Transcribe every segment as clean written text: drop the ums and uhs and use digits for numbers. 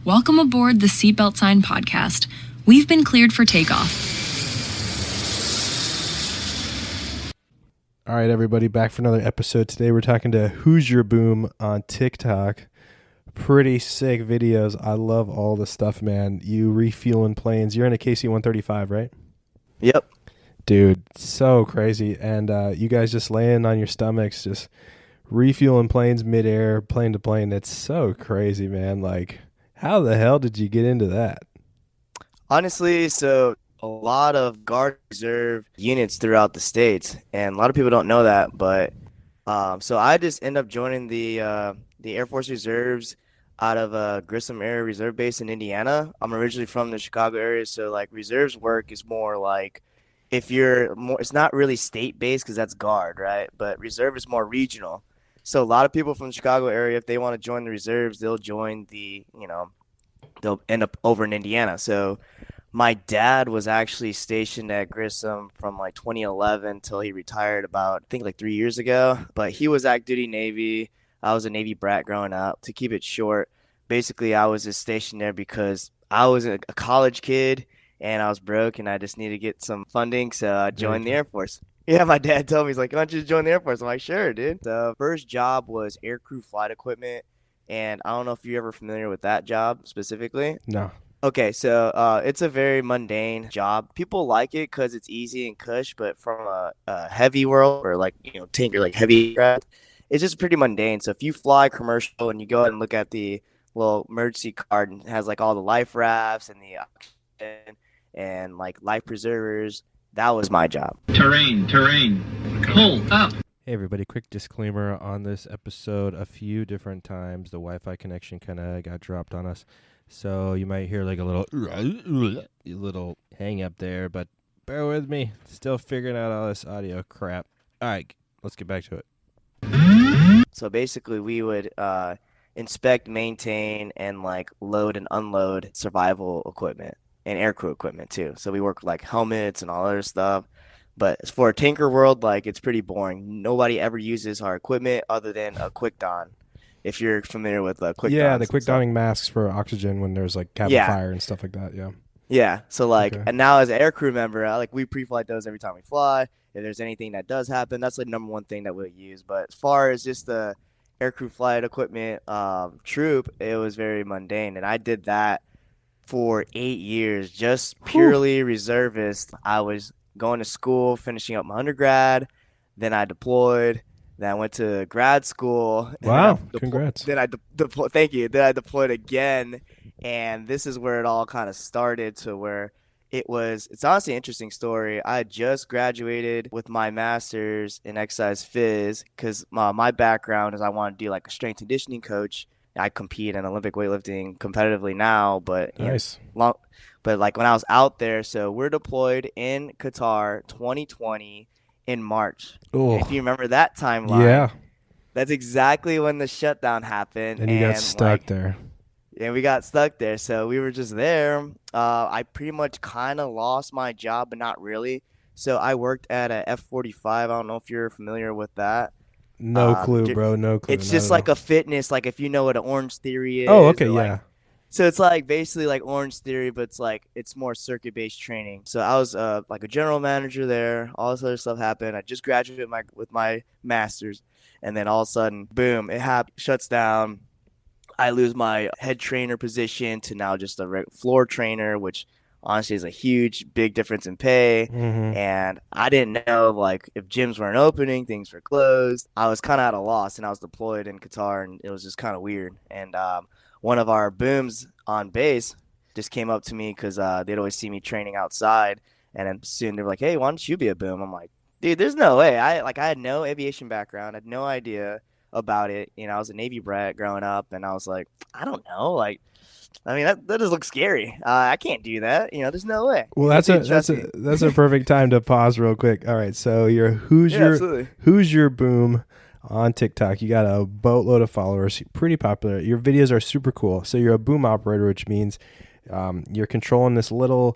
Welcome aboard the Seatbelt Sign podcast. We've been cleared for takeoff. All right, everybody, back for another episode. Today we're talking to HoosierBoom on TikTok. Pretty sick videos. I love all the stuff, man. You refueling planes. You're in a KC135, right? Yep. Dude, so crazy. And you guys just laying on your stomachs, just refueling planes midair, plane to plane. It's so crazy, man. Like, how the hell did you get into that? Honestly, so a lot of Guard Reserve units throughout the States, and a lot of people don't know that, but so I just end up joining the Air Force Reserves out of Grissom Air Reserve Base in Indiana. I'm originally from the Chicago area, so like reserves work is more like if you're more, it's not really state based because that's Guard, right? But reserve is more regional. So a lot of people from the Chicago area, if they want to join the reserves, they'll join they'll end up over in Indiana. So my dad was actually stationed at Grissom from like 2011 until he retired about, I think like 3 years ago. But he was active duty Navy. I was a Navy brat growing up. To keep it short, basically I was just stationed there because I was a college kid and I was broke and I just needed to get some funding. So I joined the Air Force. Yeah, my dad told me, he's like, why don't you join the Air Force? I'm like, sure, dude. The first job was Aircrew flight equipment. And I don't know if you're ever familiar with that job specifically. No. Okay, so it's a very mundane job. People like it because it's easy and cush, but from a heavy world or like, tanker, like heavy craft, it's just pretty mundane. So if you fly commercial and you go ahead and look at the little emergency card and it has like all the life rafts and the oxygen and like life preservers, that was my job. Terrain. Pull up. Hey, everybody, quick disclaimer on this episode. A few different times the Wi-Fi connection kind of got dropped on us. So you might hear like a little hang up there, but bear with me. Still figuring out all this audio crap. All right, let's get back to it. So basically we would inspect, maintain, and like load and unload survival equipment and aircrew equipment too. So we work with like helmets and all other stuff. But for a tanker world, like it's pretty boring. Nobody ever uses our equipment other than a quick don. If you're familiar with quick yeah, dons the quick donning masks for oxygen when there's like cabin fire and stuff like that. Yeah. Yeah. So like, Okay. and now as an aircrew member, like we pre-flight those every time we fly. If there's anything that does happen, that's the number one thing that we'll use. But as far as just the aircrew flight equipment troop, it was very mundane, and I did that for 8 years, just purely reservist. I was going to school, finishing up my undergrad, then I deployed. Then I went to grad school. Wow, congrats. Then I thank you. Then I deployed again, and this is where it all kind of started to where it's honestly an interesting story. I had just graduated with my master's in exercise phys because my background is I want to do like a strength conditioning coach. I compete in Olympic weightlifting competitively now, but Nice. but like when I was out there, so we're deployed in Qatar 2020 in March. Oh, if you remember that timeline, yeah. that's exactly when the shutdown happened. And you got stuck there. And we got stuck there. So we were just there. I pretty much kind of lost my job, but not really. So I worked at a F-45. I don't know if you're familiar with that. No clue, bro. No clue. It's just like a fitness, like if you know what an Orange Theory is. Oh, okay, like, yeah. So it's like basically like Orange Theory, but it's more circuit-based training. So I was like a general manager there. All this other stuff happened. I just graduated with my master's, and then all of a sudden, boom! It shuts down. I lose my head trainer position to now just a floor trainer, which honestly is a big difference in pay. Mm-hmm. And I didn't know like if gyms weren't opening, things were closed. I was kind of at a loss, and I was deployed in Qatar, and it was just kind of weird. And one of our booms on base just came up to me because they'd always see me training outside, and then soon they were like, "Hey, why don't you be a boom?" I'm like, "Dude, there's no way." I had no aviation background, I had no idea about it. I was a Navy brat growing up, and I was like, I don't know, like, I mean that just looks scary. I can't do that. There's no way. Well, that's a perfect time to pause real quick. All right, so you're HoosierBoom on TikTok. You got a boatload of followers, pretty popular. Your videos are super cool. So you're a boom operator, which means you're controlling this little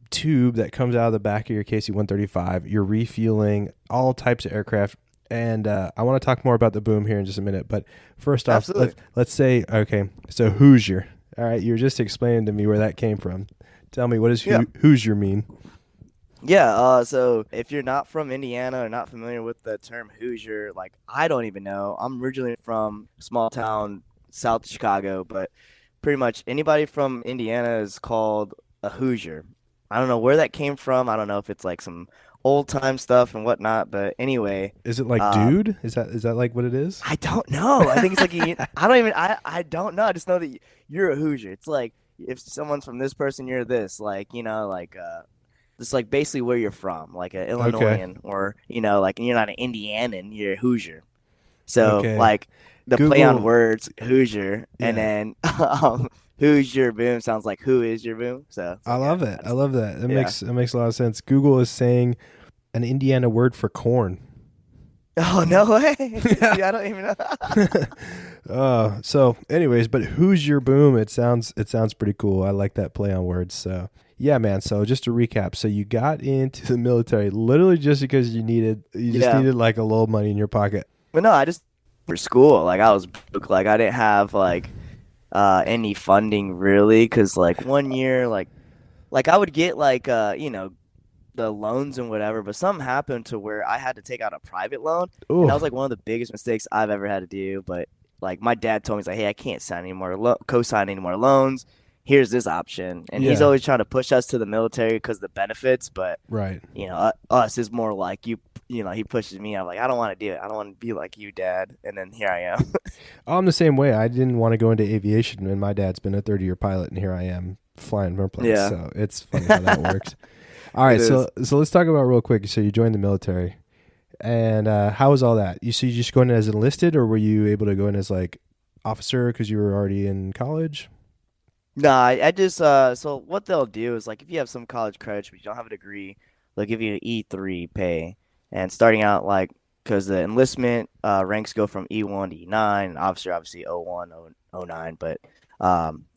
tube that comes out of the back of your KC135. You're refueling all types of aircraft. And I want to talk more about the boom here in just a minute. But first off, let's say, okay, so Hoosier. All right, you were just explaining to me where that came from. Tell me, what does Yeah. Hoosier mean? Yeah, so if you're not from Indiana or not familiar with the term Hoosier, like I don't even know. I'm originally from a small town south of Chicago, but pretty much anybody from Indiana is called a Hoosier. I don't know where that came from. I don't know if it's like some old time stuff and whatnot, but anyway, Is it like um, dude? Is that like what it is? I don't know. I think it's like I don't even I don't know. I just know that you're a Hoosier. It's like if someone's from this person, you're this. Like just like basically where you're from, like an Okay. Illinoisan, or like you're not an Indianan, you're a Hoosier. So Okay. like the play on Google. words Hoosier, and Yeah. then who's your boom sounds like who is your boom. So it's I like yeah, love it. I love that. yeah. It makes a lot of sense. Google is saying an Indiana word for corn. Oh no way! See, I don't even know. So anyways, but who's your boom? It sounds pretty cool. I like that play on words. So yeah, man. So just to recap, so you got into the military literally just because you just Yeah. needed like a little money in your pocket. But no, I just for school. Like I was broke. Like I didn't have like any funding really, because like one year like I would get like the loans and whatever, but something happened to where I had to take out a private loan, and that was Oh, like one of the biggest mistakes I've ever had to do. But like my dad told me, he's like, "Hey, I can't sign any more co-sign any more loans. Here's this option," and he's yeah. always trying to push us to the military because the benefits. But Right. us is more like you. He pushes me. I'm like, I don't want to do it. I don't want to be like you, Dad. And then here I am. I'm the same way. I didn't want to go into aviation, and my dad's been a 30-year pilot, and here I am flying airplanes. Yeah, So it's funny how that works. All right, it is. so let's talk about real quick. So you joined the military, and how was all that? You just going in as enlisted, or were you able to go in as like officer because you were already in college? Nah, I just so what they'll do is like if you have some college credits but you don't have a degree, they'll give you an E3 pay. And starting out like because the enlistment ranks go from E1 to E9, and officer obviously O1, O9, but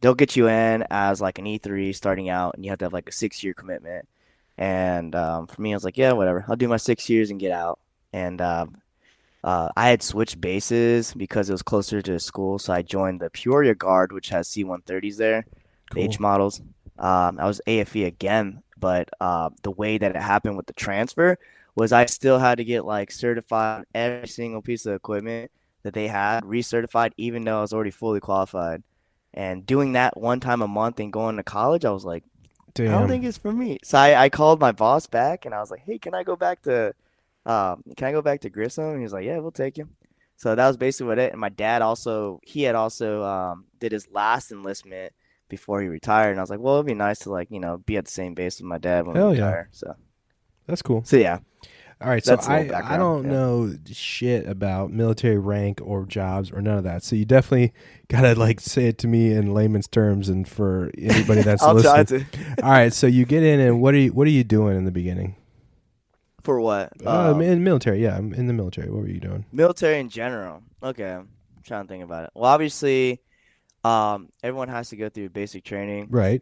they'll get you in as like an E3 starting out, and you have to have like a 6 year commitment. And for me, I was like, yeah, whatever, I'll do my 6 years and get out. And I had switched bases because it was closer to school, so I joined the Peoria Guard, which has C-130s there, the Cool. H models. I was A.F.E again, but the way that it happened with the transfer was I still had to get like certified on every single piece of equipment that they had, recertified, even though I was already fully qualified. And doing that one time a month and going to college, I was like, I don't think Damn. it's for me. So I called my boss back and I was like, hey, can I go back to Grissom? And he was like, yeah, we'll take you. So that was basically what it. And my dad also, he had also did his last enlistment before he retired. And I was like, well, it'd be nice to like, be at the same base with my dad when we Hell yeah, retire. So, that's cool. so yeah, All right, so that's a little I background. don't Yeah. know shit about military rank or jobs or none of that. So you definitely gotta like say it to me in layman's terms, and for anybody that's I'll try listening. to. All right, so you get in, and what are you doing in the beginning? For what? In military, yeah, I'm in the military. What were you doing? Military in general. Okay. I'm trying to think about it. Well, obviously, everyone has to go through basic training. Right.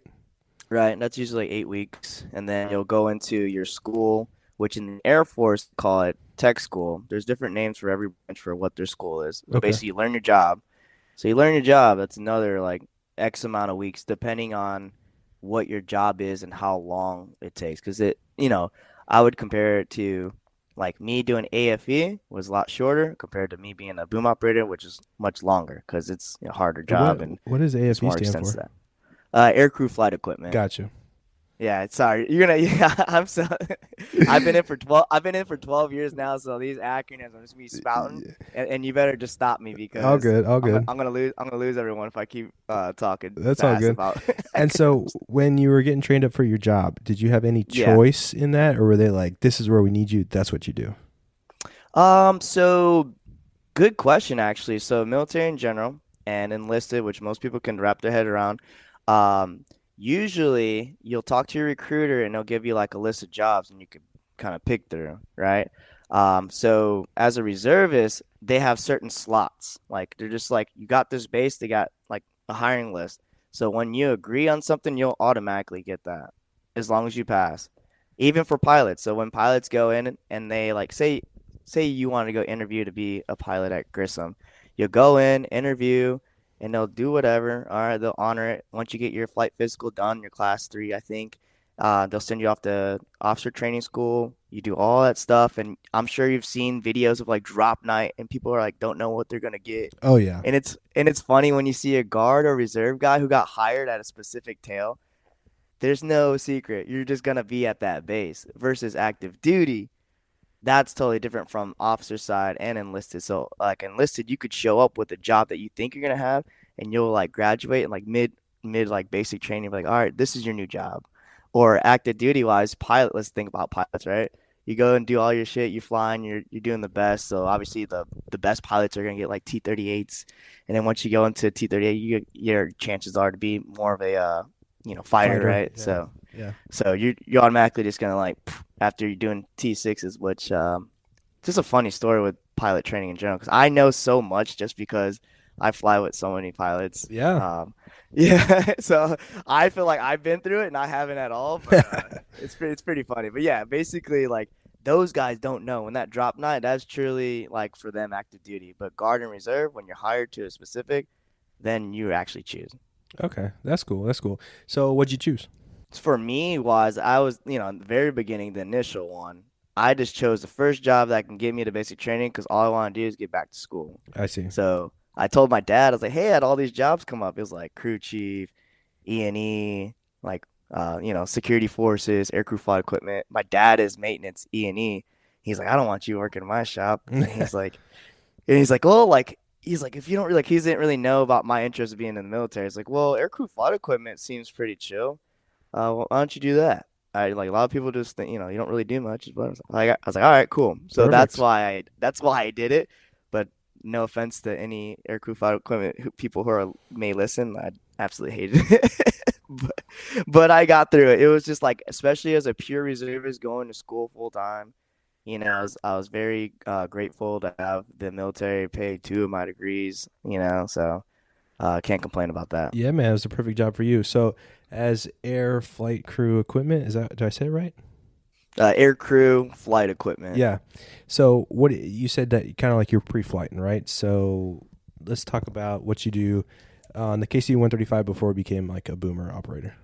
Right, and that's usually like 8 weeks, and then you'll go into your school, which in the Air Force call it tech school. There's different names for every branch for what their school is. But Okay. basically, you learn your job. So you learn your job. That's another like X amount of weeks, depending on what your job is and how long it takes. Because I would compare it to like me doing A.F.E was a lot shorter compared to me being a boom operator, which is much longer because it's a harder job and What does it's AFE more stand extensive. for? Aircrew flight equipment. Gotcha. Yeah, sorry. You're gonna. Yeah, I'm so. I've been in for 12 years now, so these acronyms I'm just be spouting, and you better just stop me All because good. All good. I'm gonna lose. I'm gonna lose everyone if I keep talking That's all fast good. about. And so when you were getting trained up for your job, did you have any Yeah. choice in that, or were they like, "This is where we need you. That's what you do"? So good question actually. So military in general and enlisted, which most people can wrap their head around. Usually you'll talk to your recruiter and they'll give you like a list of jobs and you can kind of pick through, right? So as a reservist, they have certain slots. Like they're just like you got this base, they got like a hiring list. So when you agree on something, you'll automatically get that as long as you pass. Even for pilots. So when pilots go in and they like say you want to go interview to be a pilot at Grissom, you'll go in, interview, and they'll do whatever. All right, they'll honor it. Once you get your flight physical done, your class 3, I think, they'll send you off to officer training school. You do all that stuff, and I'm sure you've seen videos of like drop night, and people are like don't know what they're gonna get. Oh yeah. And it's funny when you see a guard or reserve guy who got hired at a specific tail. There's no secret. You're just gonna be at that base versus active duty. That's totally different from officer side and enlisted. So like enlisted, you could show up with a job that you think you're gonna have, and you'll like graduate and like mid like basic training, like all right, this is your new job. Or active duty wise, pilot. Let's think about pilots, right? You go and do all your shit. You fly and you're doing the best. So obviously the best pilots are gonna get like T-38s, and then once you go into T-38, your chances are to be more of a fighter, right? Yeah. So Yeah. so you're automatically just gonna like after you're doing T6s, which just a funny story with pilot training in general because I know so much just because I fly with so many pilots. Yeah. Yeah, so I feel like I've been through it and I haven't at all, but it's pretty funny. But yeah, basically like those guys don't know when that drop night, that's truly like for them active duty. But guard and reserve, when you're hired to a specific, then you actually choose. Okay, that's cool. That's cool. So what'd you choose? For me was I was, in the very beginning, the initial one, I just chose the first job that can give me the basic training because all I want to do is get back to school. I see. So I told my dad, I was like, hey, I had all these jobs come up. It was like crew chief, E&E, like, security forces, aircrew flight equipment. My dad is maintenance E&E. He's like, I don't want you working in my shop. And he's like, well, like, he's like, if you don't really, like, he didn't really know about my interest of being in the military. He's like, well, aircrew flight equipment seems pretty chill. Well, why don't you do that? I like a lot of people just think, you don't really do much. But I was like, all right, cool. So Perfect. that's why I did it. But no offense to any aircrew flight equipment people who may listen, I absolutely hated it. but I got through it. It was just like, especially as a pure reservist going to school full time, I was very grateful to have the military pay 2 of my degrees. So can't complain about that. Yeah, man, it was a perfect job for you. So, as air flight crew equipment, did I say it right? Aircrew flight equipment. Yeah. So, what you said that kind of like you're pre-flighting, right? So, let's talk about what you do on the KC135 before it became like a boomer operator.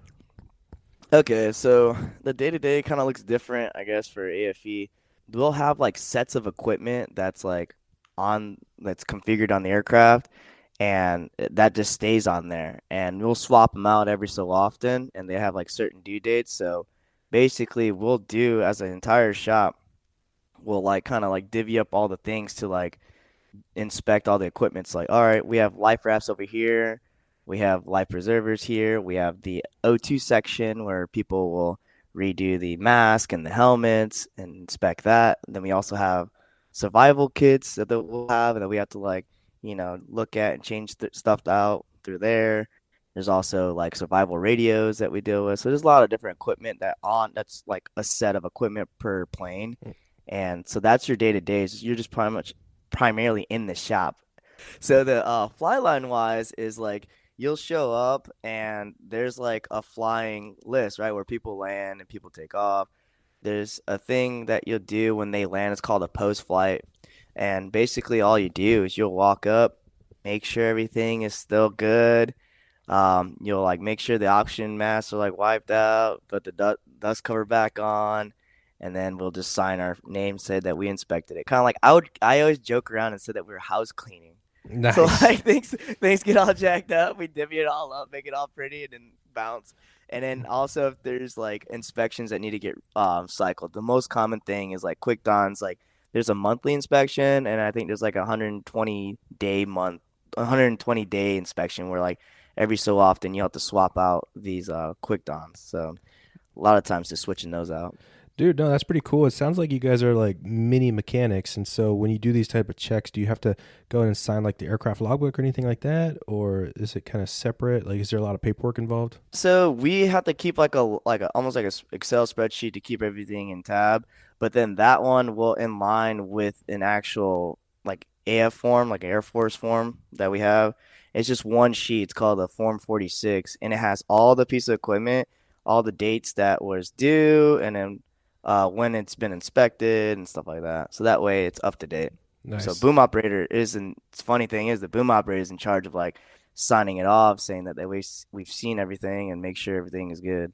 Okay, so the day-to-day kind of looks different, I guess, for A.F.E. We'll have like sets of equipment that's configured on the aircraft, and that just stays on there. And we'll swap them out every so often, and they have like certain due dates. So basically, we'll do as an entire shop, we'll like kind of like divvy up all the things to like inspect all the equipment. It's like, all right, we have life rafts over here. We have life preservers here. We have the O2 section where people will redo the mask and the helmets and inspect that. And then we also have survival kits that we'll have and that we have to like, look at and change stuff out through there. There's also like survival radios that we deal with. So there's a lot of different equipment that's like a set of equipment per plane. And so that's your day to day. You're just primarily in the shop. So the fly line wise is like you'll show up and there's like a flying list, right, where people land and people take off. There's a thing that you'll do when they land. It's called a post flight. And basically all you do is you'll walk up, make sure everything is still good. You'll like make sure the oxygen masks are like wiped out, put the dust cover back on, and then we'll just sign our name, say that we inspected it. Kind of like I always joke around and say that we were house cleaning. Nice. So like things get all jacked up, we divvy it all up, make it all pretty, and then bounce. And then also if there's like inspections that need to get cycled, the most common thing is like quick dons. Like there's a monthly inspection, and I think there's like a 120-day inspection where like every so often you have to swap out these quick dons. So a lot of times just switching those out. Dude, no, that's pretty cool. It sounds like you guys are like mini mechanics. And so when you do these type of checks, do you have to go in and sign like the aircraft logbook or anything like that? Or is it kind of separate? Like, is there a lot of paperwork involved? So we have to keep like a almost like a Excel spreadsheet to keep everything in tab. But then that one will in line with an actual like AF form, like an Air Force form that we have. It's just one sheet. It's called a Form 46, and it has all the piece of equipment, all the dates that was due, and then when it's been inspected and stuff like that. So that way it's up to date. Nice. So boom operator funny thing is the boom operator is in charge of like signing it off, saying that we've seen everything and make sure everything is good.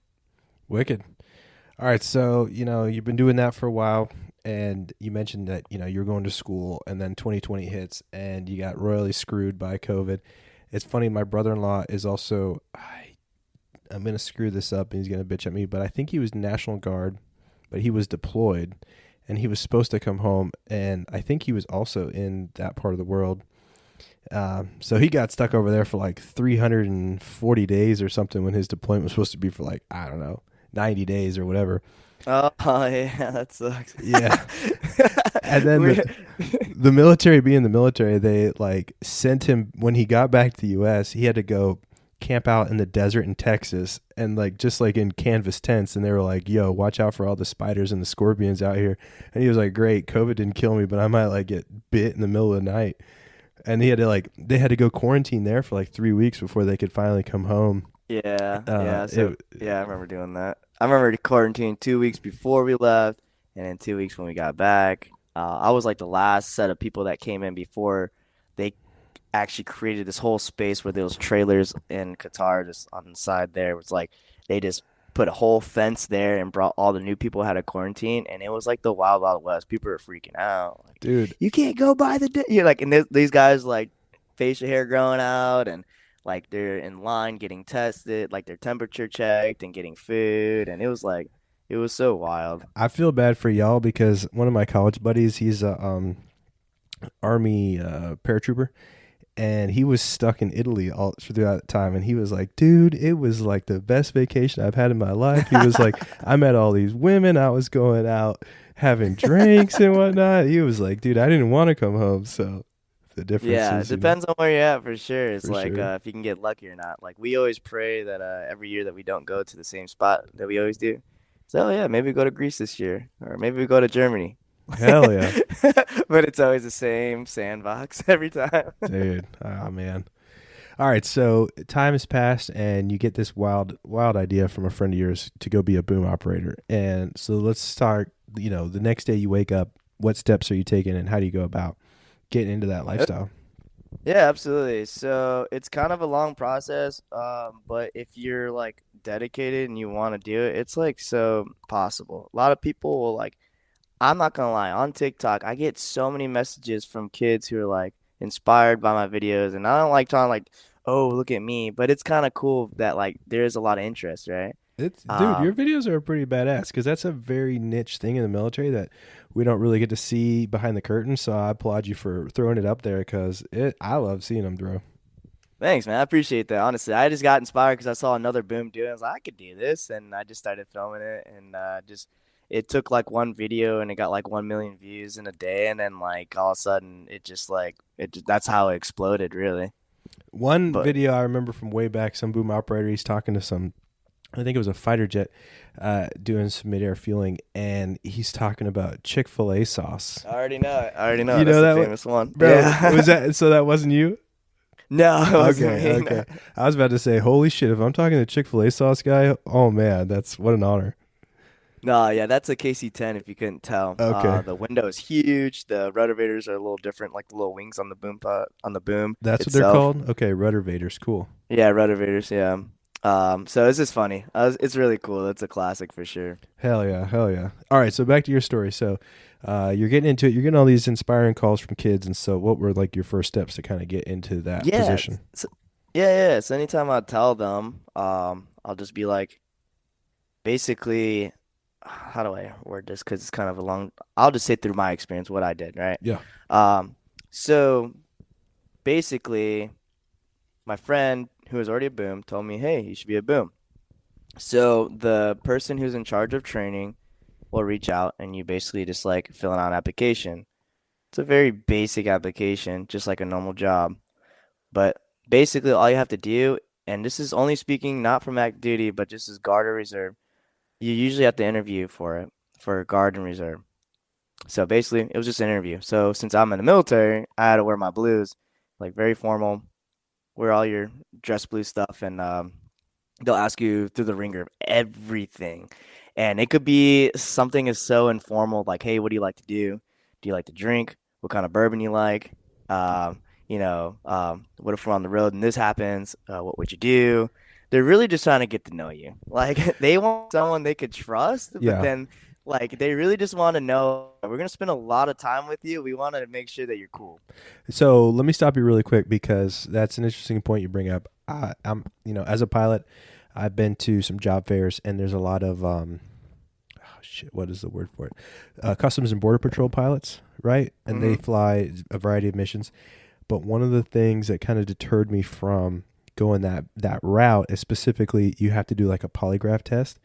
Wicked. All right, so you've been doing that for a while, and you mentioned that you're going to school, and then 2020 hits, and you got royally screwed by COVID. It's funny, my brother-in-law is also. I'm gonna screw this up, and he's gonna bitch at me, but I think he was National Guard, but he was deployed, and he was supposed to come home, and I think he was also in that part of the world. So he got stuck over there for like 340 days or something when his deployment was supposed to be for like, I don't know, 90 days or whatever. Oh, yeah, that sucks. Yeah. And then the military being the military, they like sent him when he got back to the U.S., he had to go camp out in the desert in Texas and like just like in canvas tents, and they were like, yo, watch out for all the spiders and the scorpions out here. And he was like, great, COVID didn't kill me, but I might like get bit in the middle of the night. And they had to go quarantine there for like 3 weeks before they could finally come home. Yeah, I remember doing that. I remember quarantining 2 weeks before we left, and then 2 weeks when we got back. I was like the last set of people that came in before they actually created this whole space where those trailers in Qatar just on the side there. It was like they just put a whole fence there and brought all the new people had to quarantine, and it was like the wild, wild west. People were freaking out. Like, dude, you can't go by you're like, and these guys like facial hair growing out, and like they're in line getting tested, like their temperature checked and getting food, and it was so wild. I feel bad for y'all because one of my college buddies, he's a army paratrooper, and he was stuck in Italy all throughout the time, and he was like, dude, it was like the best vacation I've had in my life. He was like, I met all these women, I was going out having drinks and whatnot. He was like, dude, I didn't want to come home. So the difference Yeah, is, it depends on where you're at for sure. It's For like sure. if you can get lucky or not. Like we always pray that every year that we don't go to the same spot that we always do. So yeah, maybe we go to Greece this year, or maybe we go to Germany. Hell yeah. But it's always the same sandbox every time. Dude, oh man. All right, so time has passed, and you get this wild idea from a friend of yours to go be a boom operator. And so let's start. The next day you wake up. What steps are you taking, and how do you go about getting into that lifestyle? Yeah, absolutely. So it's kind of a long process, but if you're like dedicated and you want to do it, it's like so possible. A lot of people will like, I'm not gonna lie, on TikTok, I get so many messages from kids who are like inspired by my videos, and I don't like talking like, oh, look at me, but it's kind of cool that like there is a lot of interest, right? Dude, your videos are pretty badass because that's a very niche thing in the military that we don't really get to see behind the curtain. So I applaud you for throwing it up there because I love seeing them, bro. Thanks, man. I appreciate that. Honestly, I just got inspired because I saw another boom do it. I was like, I could do this, and I just started filming it, and just it took like one video, and it got like 1 million views in a day, and then like all of a sudden, that's how it exploded, really. One But video I remember from way back, some boom operator, he's talking to some, I think it was a fighter jet, doing some midair fueling, and he's talking about Chick-fil-A sauce. I already know it. I already know You it. know That's that the one? famous one. Bro, Yeah. was that so? That wasn't you? No, it wasn't Okay, me. okay. I was about to say, holy shit! If I'm talking to Chick-fil-A sauce guy, oh man, that's what an honor. No, yeah, that's a KC-10 if you couldn't tell. Okay, The window is huge. The rotovators are a little different, like the little wings on the boom that's what they're itself. called. Okay, rudder vaders, cool. Yeah, rotovators, yeah. So it's just funny. It's really cool. It's a classic for sure. Hell yeah, hell yeah. All right, so back to your story. So, you're getting into it. You're getting all these inspiring calls from kids, and so what were like your first steps to kind of get into that Yeah, position? yeah. So anytime I tell them, I'll just be like, basically, how do I word this? Because it's kind of a long. I'll just say through my experience what I did, right? Yeah. So basically, my friend who was already a boom told me, hey, you should be a boom. So the person who's in charge of training will reach out, and you basically just like fill out an application. It's a very basic application, just like a normal job. But basically, all you have to do, and this is only speaking not from active duty, but just as guard or reserve, you usually have to interview for it, for guard and reserve. So basically, it was just an interview. So since I'm in the military, I had to wear my blues, like very formal, wear all your dress blue stuff, and they'll ask you through the ringer of everything. And it could be something as so informal, like, hey, what do you like to do? Do you like to drink? What kind of bourbon you like? Um, what if we're on the road and this happens? What would you do? They're really just trying to get to know you. Like they want someone they could trust, but Yeah. then like they really just want to know we're gonna spend a lot of time with you. We want to make sure that you're cool. So let me stop you really quick because that's an interesting point you bring up. I'm, as a pilot, I've been to some job fairs and there's a lot of, what is the word for it? Customs and Border Patrol pilots, right? And they fly a variety of missions. But one of the things that kind of deterred me from going that route is specifically you have to do like a polygraph test.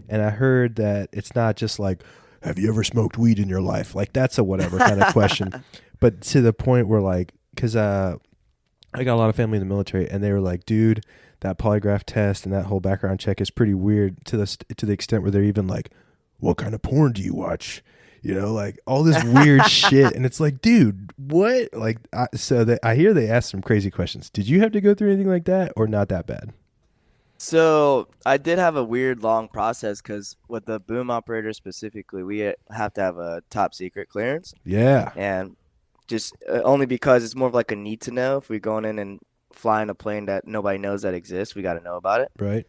And I heard that it's not just like, have you ever smoked weed in your life? Like that's a whatever kind of question. But to the point where like, because I got a lot of family in the military and they were like, dude, that polygraph test and that whole background check is pretty weird to the extent where they're even like, what kind of porn do you watch? Like all this weird shit. And it's like, dude, what? Like, I hear they ask some crazy questions. Did you have to go through anything like that or not that bad? So I did have a weird long process because with the boom operator specifically, we have to have a top secret clearance, Yeah. and just only because it's more of like a need to know. If we're going in and flying a plane that nobody knows that exists, we got to know about it. Right.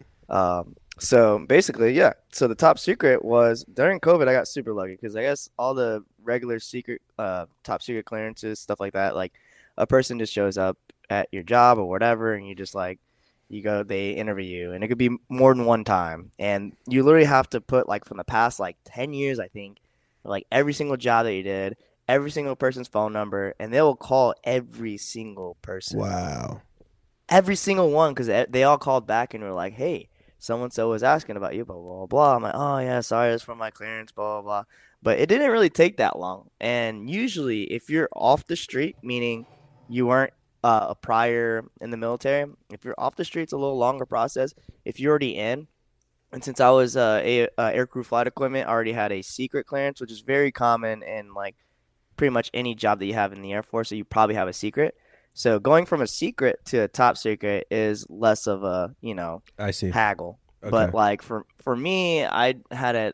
So basically, yeah. So the top secret was during COVID. I got super lucky because I guess all the regular secret, top secret clearances, stuff like that, like a person just shows up at your job or whatever, and you just like you go, they interview you, and it could be more than one time, and you literally have to put like from the past like 10 years, I think, like every single job that you did, every single person's phone number, and they will call every single person. Wow. Every single one, because they all called back and were like, hey, so and so was asking about you, blah, blah, blah, blah. I'm like, oh, yeah, sorry, it's from my clearance, blah, blah, blah. But it didn't really take that long. And usually, if you're off the street, meaning you weren't a prior in the military, if you're off the street, it's a little longer process. If you're already in, and since I was aircrew flight equipment, I already had a secret clearance, which is very common in like pretty much any job that you have in the Air Force, so you probably have a secret. So going from a secret to a top secret is less of a, I see. haggle. Okay. But like for me, I had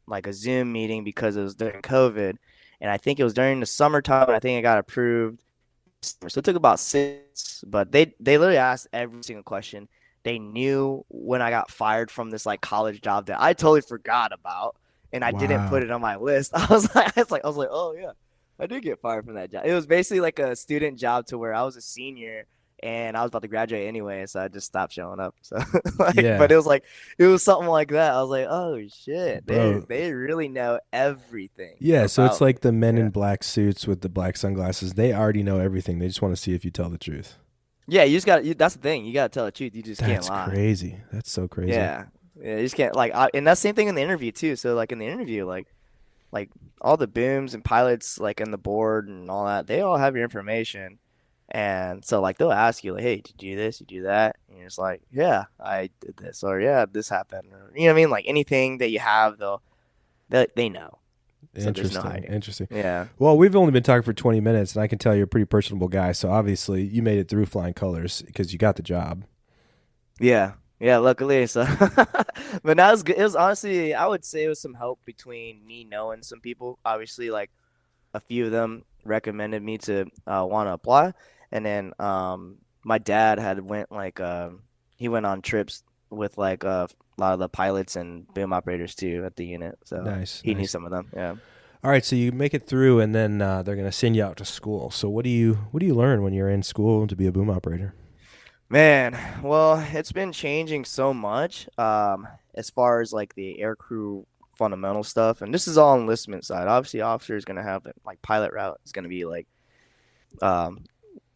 like a Zoom meeting because it was during COVID, and I think it was during the summertime, and I think it got approved. So it took about 6, but they literally asked every single question. They knew when I got fired from this like college job that I totally forgot about, and I didn't Wow. put it on my list. I was like, oh yeah, I did get fired from that job. It was basically like a student job to where I was a senior and I was about to graduate anyway, so I just stopped showing up. So, Yeah. but it was something like that. I was like, oh shit, Bro. they really know everything. Yeah, so it's about like the men me. in black suits with the black sunglasses. They already know everything. They just want to see if you tell the truth. Yeah, you just got. That's the thing. You got to tell the truth. You just can't That's lie. crazy. That's so crazy. Yeah, you just can't and that's the same thing in the interview too. So like in the interview, like all the booms and pilots like in the board and all that, they all have your information. And so like they'll ask you like, hey, did you do this? You do that? And you're just like, yeah, I did this, or yeah, this happened, or you know what I mean? Like anything that you have, they know. So there's no Interesting. hiding. Interesting. Yeah. Well, we've only been talking for 20 minutes, and I can tell you're a pretty personable guy. So obviously, you made it through flying colors because you got the job. Yeah. Yeah, luckily. So, but that was good. It was honestly, I would say it was some help between me knowing some people. Obviously, like a few of them recommended me to want to apply, and then my dad had went like he went on trips with like a lot of the pilots and boom operators too at the unit. So Nice. he knew Nice. some of them. Yeah. All right, so you make it through, and then they're going to send you out to school. So what do you learn when you're in school to be a boom operator? Man, well, it's been changing so much as far as like the aircrew fundamental stuff, and this is all enlistment side. Obviously, officer is going to have it, like pilot route is going to be like um,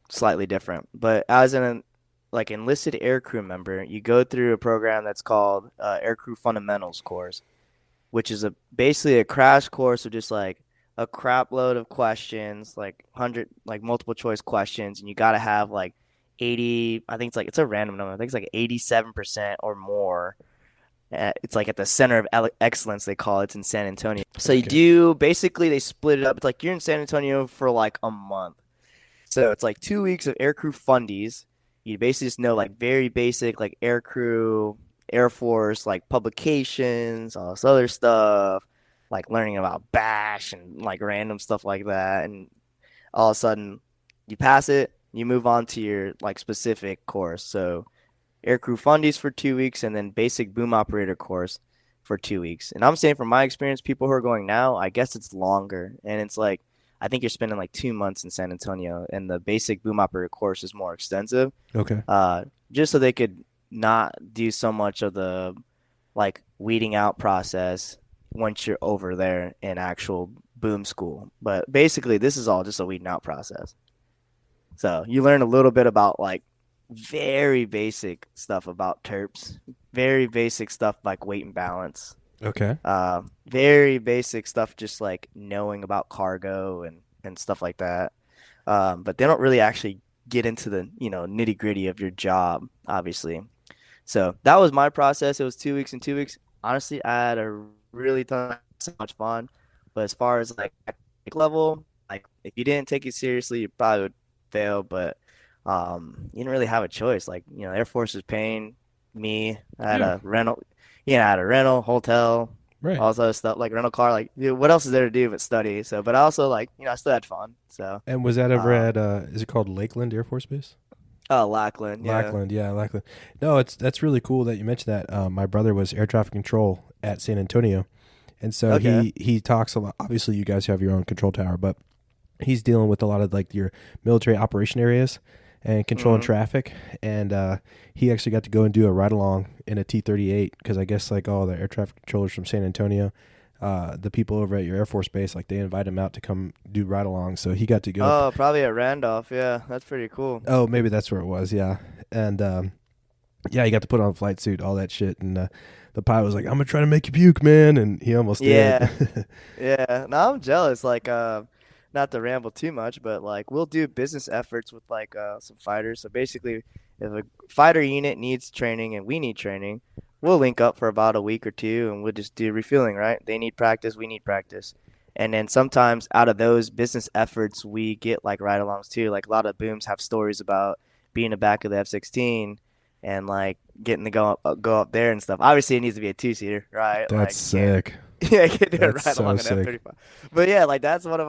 slightly different. But as an like enlisted aircrew member, you go through a program that's called Aircrew Fundamentals course, which is basically a crash course of just like a crap load of questions, like 100 like multiple choice questions, and you got to have like 80, I think it's a random number. I think it's like 87% or more. It's like at the center of excellence, they call it. It's in San Antonio. So you Okay. do basically they split it up. It's like you're in San Antonio for like a month. So it's like 2 weeks of aircrew fundies. You basically just know like very basic like aircrew, Air Force, like publications, all this other stuff, like learning about bash and like random stuff like that. And all of a sudden you pass it, you move on to your like specific course. So Aircrew fundies for 2 weeks, and then basic boom operator course for 2 weeks. And I'm saying from my experience, people who are going now, I guess it's longer, and it's like I think you're spending like 2 months in San Antonio, and the basic boom operator course is more extensive. Okay. Just so they could not do so much of the like weeding out process once you're over there in actual boom school. But basically, this is all just a weeding out process. So you learn a little bit about like very basic stuff about terps, very basic stuff like weight and balance, Okay. very basic stuff just like knowing about cargo and stuff like that. But they don't really actually get into the nitty gritty of your job, obviously. So that was my process. It was 2 weeks and 2 weeks. Honestly, I had a really ton, so much fun. But as far as like academic level, like if you didn't take it seriously, you probably would fail. But you didn't really have a choice. Like Air Force was paying me. I had a rental, I had a rental, hotel, Right. all this other stuff like rental car. Like, dude, what else is there to do but study? So, but I also like I still had fun. So, And was that ever at is it called Lakeland Air Force Base? Lackland, yeah. Lackland, yeah, Lackland. No, that's really cool that you mentioned that. My brother was air traffic control at San Antonio, and so Okay. he talks a lot. Obviously, you guys have your own control tower, but he's dealing with a lot of like your military operation areas and controlling Mhm. traffic. And he actually got to go and do a ride along in a T-38 because I guess like all the air traffic controllers from San Antonio, the people over at your Air Force Base, like they invite him out to come do ride along. So he got to go. Oh, probably at Randolph. Yeah, that's pretty cool. Oh, maybe that's where it was. Yeah. And yeah, he got to put on a flight suit, all that shit. And the pilot was like, "I'm gonna try to make you puke, man," and he almost Yeah, did. yeah. No, I'm jealous. Like, not to ramble too much, but like we'll do business efforts with like some fighters. So basically, if a fighter unit needs training and we need training, we'll link up for about a week or two, and we'll just do refueling. Right? They need practice, we need practice, and then sometimes out of those business efforts, we get like ride-alongs too. Like a lot of booms have stories about being in the back of the F-16 and like getting to go up there and stuff. Obviously, it needs to be a two-seater, right? That's Like you can't sick. yeah, you can do it That's right so along an sick. F-35. But yeah, like that's one of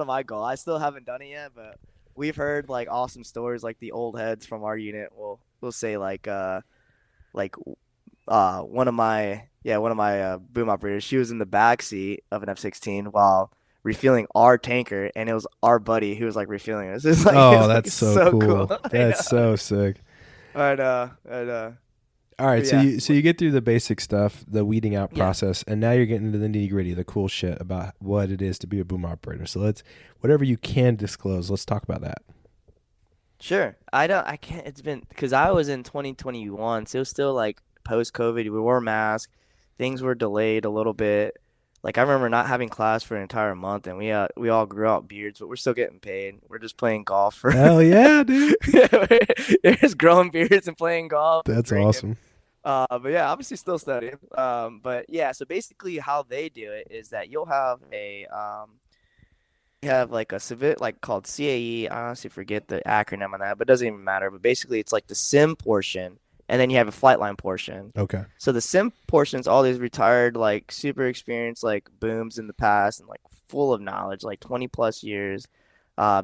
my goals. I still haven't done it yet, but we've heard like awesome stories. Like the old heads from our unit will say like one of my boom operators. She was in the back seat of an F-16 while refueling our tanker, and it was our buddy who was like refueling us. It's like Oh, it's like that's it's so so cool. cool. I That's know. so sick. I know. I know. All right, But so yeah. you get through the basic stuff, the weeding out Yeah. process, and now you're getting into the nitty gritty, the cool shit about what it is to be a boom operator. So whatever you can disclose, let's talk about that. Sure. I can't, it's been, because I was in 2021, so it was still like post COVID. We wore masks. Things were delayed a little bit. Like I remember not having class for an entire month, and we all grew out beards, but we're still getting paid. We're just playing golf for Hell yeah, dude. They're just growing beards and playing golf and That's drinking. awesome. But yeah, obviously still studying. But yeah, so basically how they do it is that you'll have you have like a civic like called CAE. I honestly forget the acronym on that, but it doesn't even matter. But basically, it's like the sim portion, and then you have a flight line portion. Okay. So the sim portion is all these retired, like super experienced, like booms in the past, and like full of knowledge, like 20 plus years.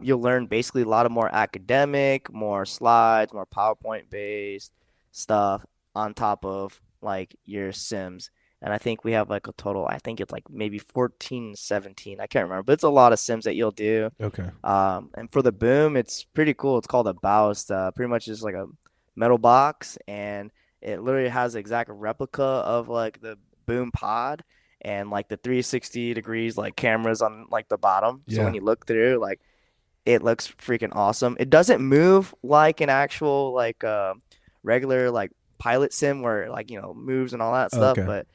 You'll learn basically a lot of more academic, more slides, more PowerPoint based stuff on top of like your sims. And I think we have like a total, I think it's like maybe 14, 17. I can't remember, but it's a lot of sims that you'll do. Okay. And for the boom, it's pretty cool. It's called a Baust. Pretty much just like a metal box, and it literally has the exact replica of like the boom pod and like the 360 degrees like cameras on like the bottom. So Yeah. when you look through, like it looks freaking awesome. It doesn't move like an actual like regular like pilot sim where like moves and all that stuff, Okay. but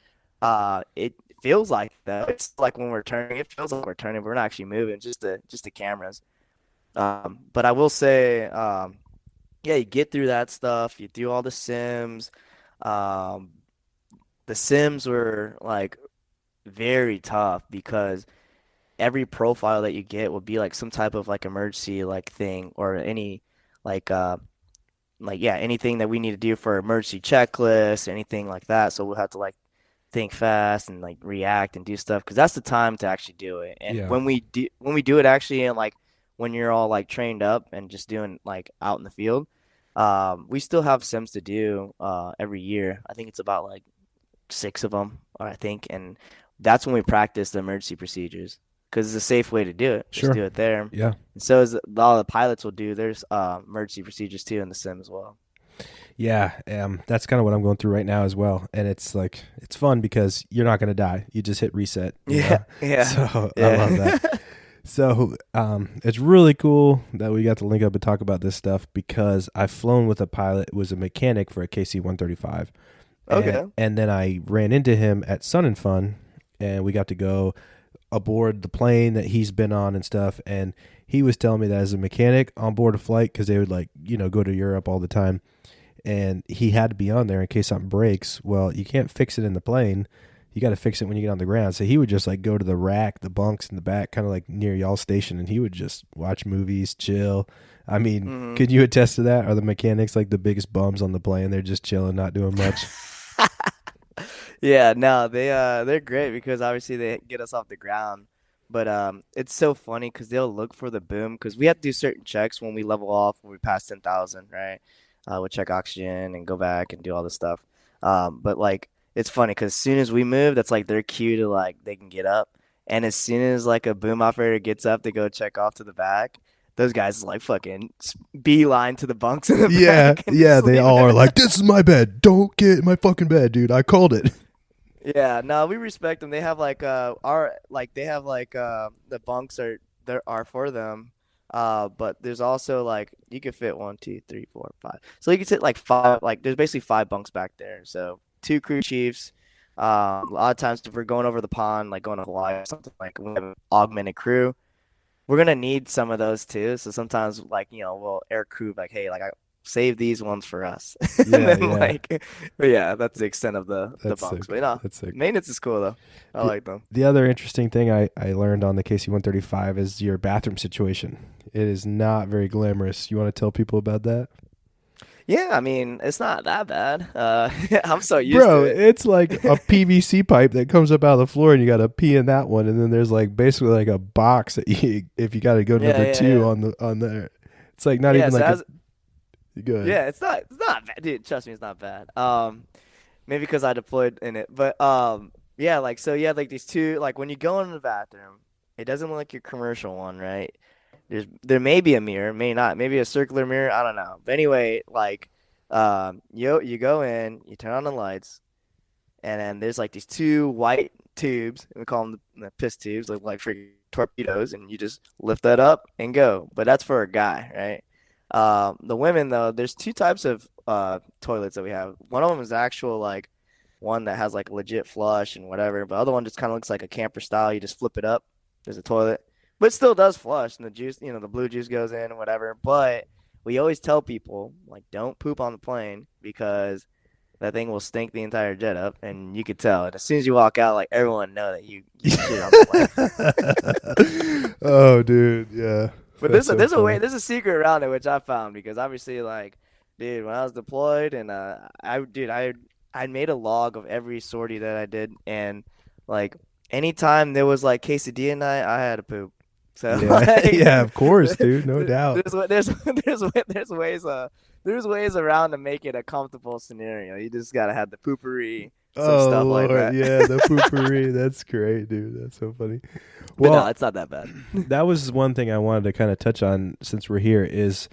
it feels like that. It's like when we're turning, it feels like we're turning, but we're not actually moving, just the cameras. But I will say, yeah, you get through that stuff. You do all the sims. Um, the sims were like very tough because every profile that you get will be like some type of like emergency like thing or any like yeah, anything that we need to do for emergency checklist, anything like that. So we'll have to like think fast and like react and do stuff because that's the time to actually do it. And Yeah. when we do it actually in like when you're all like trained up and just doing like out in the field. We still have sims to do every year. I think it's about like 6 of them, I think, and that's when we practice the emergency procedures because it's a safe way to do it. Just Sure. do it there. Yeah. And so is all the pilots will do. There's emergency procedures too in the sim as well. Yeah, that's kind of what I'm going through right now as well, and it's like it's fun because you're not going to die. You just hit reset. You know? Yeah. So Yeah. I love that. So it's really cool that we got to link up and talk about this stuff because I've flown with a pilot who was a mechanic for a KC135. Okay. And then I ran into him at Sun and Fun, and we got to go aboard the plane that he's been on and stuff. And he was telling me that as a mechanic on board a flight, because they would like, go to Europe all the time, and he had to be on there in case something breaks. Well, you can't fix it in the plane. You got to fix it when you get on the ground. So he would just like go to the rack, the bunks in the back, kind of like near y'all station, and he would just watch movies, chill. I mean, could you attest to that? Are the mechanics like the biggest bums on the plane? They're just chilling, not doing much. Yeah, no, they're great because obviously they get us off the ground. But it's so funny because they'll look for the boom because we have to do certain checks when we level off when we pass 10,000, right? We'll check oxygen and go back and do all this stuff. But like it's funny because as soon as we move, that's like their cue to like they can get up. And as soon as like a boom operator gets up to go check off to the back, those guys like fucking beeline to the bunks in the Yeah, back and yeah, they sleep. all are like, this is my bed. Don't get in my fucking bed, dude. I called it. Yeah, no, we respect them. They have like the bunks are for them. But there's also like you could fit 1, 2, 3, 4, 5. So you could sit like 5, like there's basically 5 bunks back there. So 2 crew chiefs. A lot of times if we're going over the pond, like going to Hawaii or something, like we have an augmented crew, we're gonna need some of those too. So sometimes like, we'll air crew like, hey, like I save these ones for us. And Yeah, then yeah. like but yeah, that's the extent of the That's bunks. sick. But no, That's sick. maintenance is cool though. I like them. The other interesting thing I learned on the KC135 is your bathroom situation. It is not very glamorous. You want to tell people about that? Yeah, I mean, it's not that bad. I'm so used Bro, to it. it's like a PVC pipe that comes up out of the floor and you got to pee in that one. And then there's like basically like a box that if you got to go Yeah, number yeah, 2 yeah. on there. It's like not Yeah, even so like good. yeah, it's not bad, dude. Trust me, it's not bad. Maybe because I deployed in it, but yeah, like so you have like these two, like when you go in the bathroom, it doesn't look like your commercial one, right? There may be a mirror, may not, maybe a circular mirror, I don't know. But anyway, like you go in, you turn on the lights, and then there's like these 2 white tubes, and we call them the piss tubes, like freaking torpedoes, and you just lift that up and go. But that's for a guy, right? The women though, there's 2 types of toilets that we have. One of them is actual like one that has like legit flush and whatever, but the other one just kind of looks like a camper style. You just flip it up. There's a toilet, but it still does flush, and the juice, the blue juice goes in and whatever. But we always tell people like don't poop on the plane because that thing will stink the entire jet up, and you could tell. And as soon as you walk out, like everyone know that you shit on the plane. Oh, dude. Yeah. But That's so there's a way, funny. there's a secret around it which I found because obviously like, dude, when I was deployed and I made a log of every sortie that I did, and like anytime there was like quesadilla night, I had to poop. So Yeah. like, Yeah, of course, dude. No doubt. there's ways around to make it a comfortable scenario. You just gotta have the poopery, some Oh, stuff like Lord. that. Yeah, the poopery. That's great, dude. That's so funny. But no, Well, it's not that bad. that was one thing I wanted to kind of touch on since we're here is,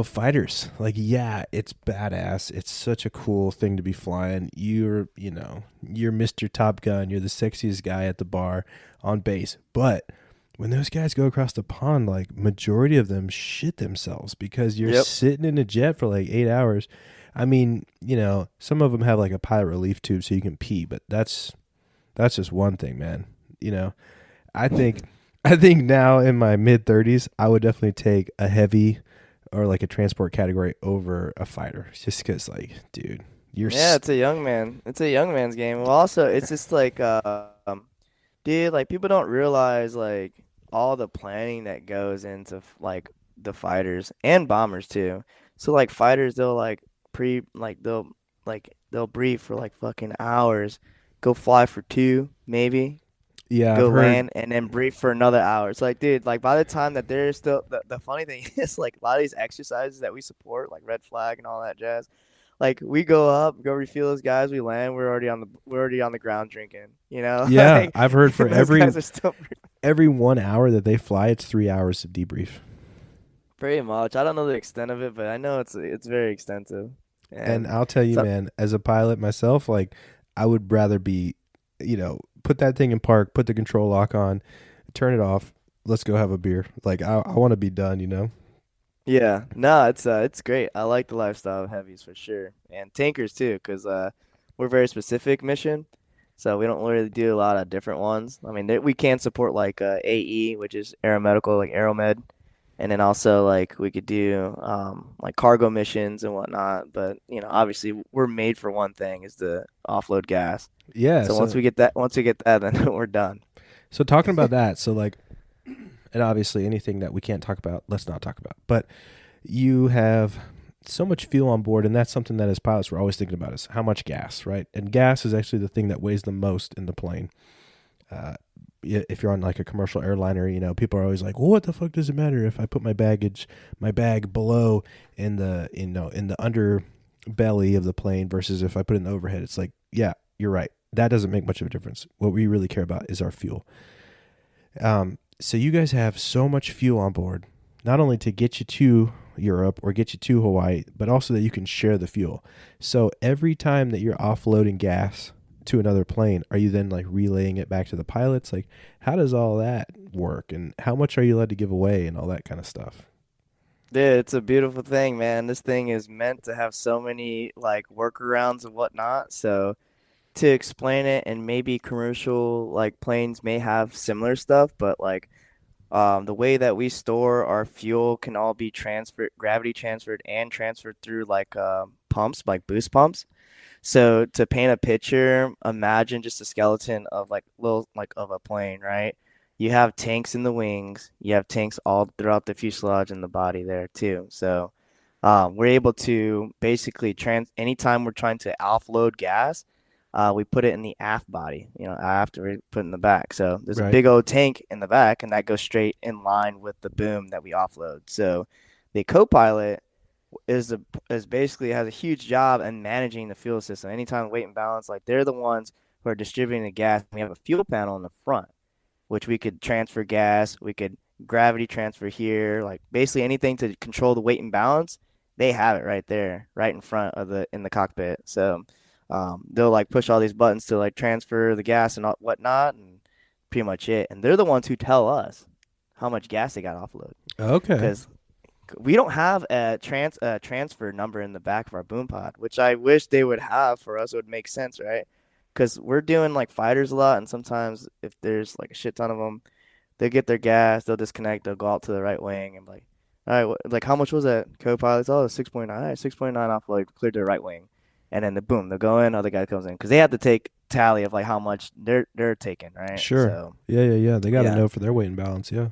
fighters. Like, yeah, it's badass. It's such a cool thing to be flying. You're Mr. Top Gun. You're the sexiest guy at the bar on base. But when those guys go across the pond, like, majority of them shit themselves because you're Yep. sitting in a jet for like 8 hours. I mean, some of them have like a pilot relief tube so you can pee, but that's just one thing, man. I think now in my mid 30s, I would definitely take a heavy or like a transport category over a fighter, just because, like, dude, Yeah, it's a young man. It's a young man's game. Well, also, it's just like, dude, like people don't realize like all the planning that goes into like the fighters and bombers too. So like fighters, they'll like they'll brief for like fucking hours, go fly for 2 maybe, Yeah, I've go heard. land, and then brief for another hour. It's like, dude, like by the time that they're still the funny thing is like a lot of these exercises that we support, like red flag and all that jazz. Like we go up, go refuel those guys, we land, we're already on the ground drinking. Yeah, Like I've heard for those guys are still every 1 hour that they fly, it's 3 hours of debrief. pretty much. I don't know the extent of it, but I know it's very extensive. And And I'll tell you, so man, as a pilot myself, like I would rather be, put that thing in park, put the control lock on, turn it off. Let's go have a beer. Like I want to be done. yeah, no, it's great. I like the lifestyle of heavies for sure, and tankers too, because we're very specific mission, so we don't really do a lot of different ones. I mean, we can support like AE, which is aeromedical, like Aeromed, and then also like we could do like cargo missions and whatnot. But obviously we're made for one thing, is to offload gas. Yeah. So So once we get that, then we're done. talking about that, so like, and obviously anything that we can't talk about, let's not talk about. But you have so much fuel on board, and that's something that as pilots we're always thinking about is how much gas, right? And gas is actually the thing that weighs the most in the plane. If you're on like a commercial airliner, people are always like, well, what the fuck does it matter if I put my bag below in the underbelly of the plane versus if I put it in the overhead? It's like, yeah, you're right. That doesn't make much of a difference. What we really care about is our fuel. So you guys have so much fuel on board, not only to get you to Europe or get you to Hawaii, but also that you can share the fuel. So every time that you're offloading gas to another plane, are you then like relaying it back to the pilots? Like, how does all that work, and how much are you allowed to give away and all that kind of stuff? Dude, it's a beautiful thing, man. This thing is meant to have so many like workarounds and whatnot. So to explain it, and maybe commercial like planes may have similar stuff, but like the way that we store our fuel can all be transferred, gravity transferred, and transferred through like pumps, like boost pumps. So to paint a picture, imagine just a skeleton of like little like of a plane, right? You have tanks in the wings, you have tanks all throughout the fuselage and the body there too. So we're able to basically anytime we're trying to offload gas, we put it in the aft body, aft we put it in the back. So there's a Right. big old tank in the back, and that goes straight in line with the boom that we offload. So the co-pilot is basically has a huge job in managing the fuel system. Anytime weight and balance, like they're the ones who are distributing the gas. We have a fuel panel in the front, which we could transfer gas, we could gravity transfer here, like basically anything to control the weight and balance. They have it right there, right in front of in the cockpit. So they'll like push all these buttons to like transfer the gas and whatnot, and pretty much it. And they're the ones who tell us how much gas they got offload, Okay. because we don't have a transfer number in the back of our boom pod, which I wish they would have for us. It would make sense, right? Because we're doing like fighters a lot, and sometimes if there's like a shit ton of them, they get their gas, they'll disconnect, they'll go out to the right wing, and be like, all right, like how much was that, co-pilots? Oh, 6.9. All right, 6.9 offload, cleared to the right wing, and then the boom, they'll go in, other guy comes in, because they have to take tally of like how much they're taking, right? Sure. So Yeah. They got to yeah. know for their weight and balance. Yeah.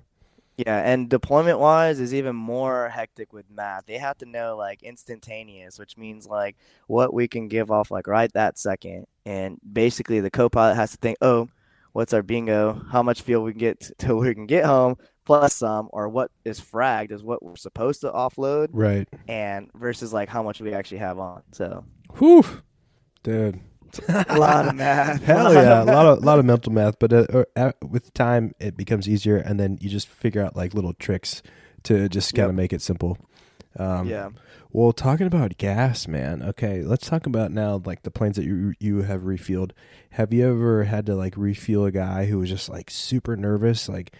Yeah, and deployment wise is even more hectic with math. They have to know like instantaneous, which means like what we can give off like right that second. And basically the co-pilot has to think, oh, what's our bingo? How much fuel we can get till we can get home, plus some, or what is fragged is what we're supposed to offload, Right. and versus like how much we actually have on. So Whew. Dude. a lot of math. Hell yeah, a lot of mental math, but with time it becomes easier, and then you just figure out like little tricks to just kind of make it simple. Yeah. Well, talking about gas, man. Okay, let's talk about now like the planes that you have refueled. Have you ever had to like refuel a guy who was just like super nervous, like,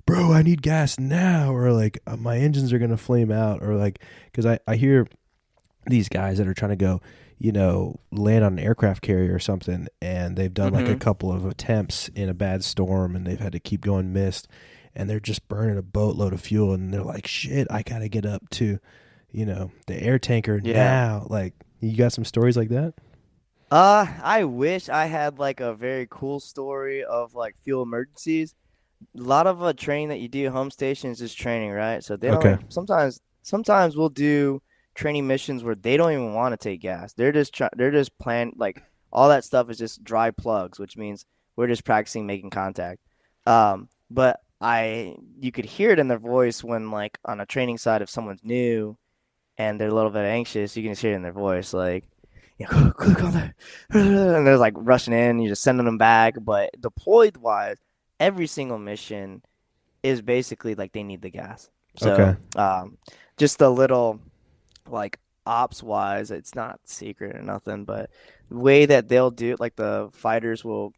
bro, I need gas now, or like my engines are gonna flame out, or like, because I hear these guys that are trying to go, land on an aircraft carrier or something, and they've done like a couple of attempts in a bad storm, and they've had to keep going missed, and they're just burning a boatload of fuel, and they're like, shit, I gotta get up to, the air tanker now. Like, you got some stories like that? I wish I had like a very cool story of like fuel emergencies. A lot of training that you do at home station is just training, right? So they don't Okay. sometimes we'll do training missions where they don't even want to take gas. They're just plan like all that stuff is just dry plugs, which means We're just practicing making contact. But you could hear it in their voice when like on a training side, if someone's new and they're a little bit anxious, you can just hear it in their voice, like, click on that, and they're like rushing in. You're just sending them back. But deployed wise, every single mission is basically like they need the gas. So, just a little like ops wise, it's not secret or nothing, but the way that they'll do it, like the fighters will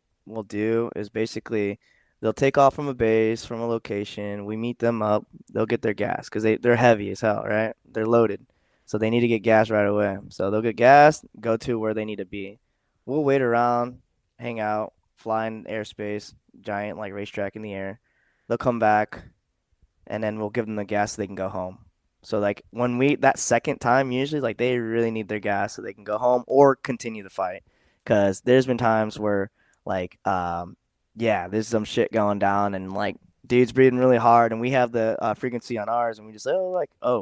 do, is basically they'll take off from a base, from a location. We meet them up. They'll get their gas because they're heavy as hell, right? They're loaded. So they need to get gas right away. So they'll get gas, go to where they need to be. We'll wait around, hang out, fly in airspace, giant like racetrack in the air. They'll come back, and then we'll give them the gas so they can go home. So like when that second time, usually like they really need their gas so they can go home or continue the fight. Because there's been times where like there's some shit going down and like dude's breathing really hard and we have the frequency on ours and we just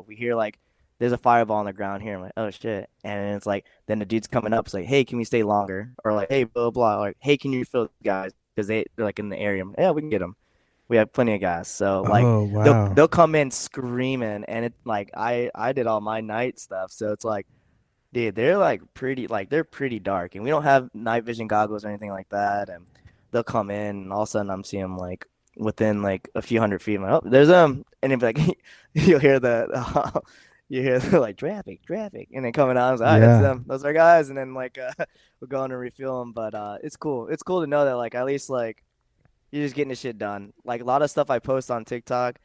we hear like there's a fireball on the ground here. I'm like, oh shit. And it's like, then the dude's coming up. It's like, hey, can we stay longer? Or like, hey, blah, blah. Like, hey, can you refill the guys? Because they're like in the area. Like, yeah, we can get them. We have plenty of gas. So like, they'll come in screaming. And it like, I did all my night stuff. So it's like, dude, they're like they're pretty dark. And we don't have night vision goggles or anything like that. And they'll come in and all of a sudden I'm seeing them like within like a few hundred feet. I'm like, oh, there's them. And it'll be like, you'll hear the, you hear like traffic, and then coming out, I was like, all right, that's them, those are guys, and then like we'll go on and refuel them. But it's cool. It's cool to know that like at least like you're just getting the shit done. Like a lot of stuff I post on TikTok,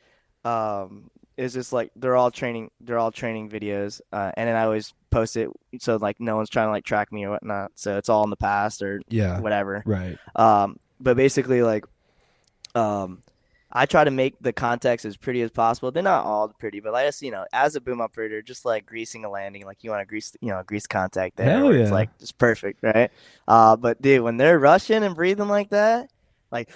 is just like they're all training videos, and then I always post it so like no one's trying to like track me or whatnot. So it's all in the past or whatever. Right. But basically like, I try to make the contacts as pretty as possible. They're not all pretty, but like, as a boom operator, just like greasing a landing, like you want to grease contact there. Hell yeah. It's like just perfect, right? But dude, when they're rushing and breathing like that, like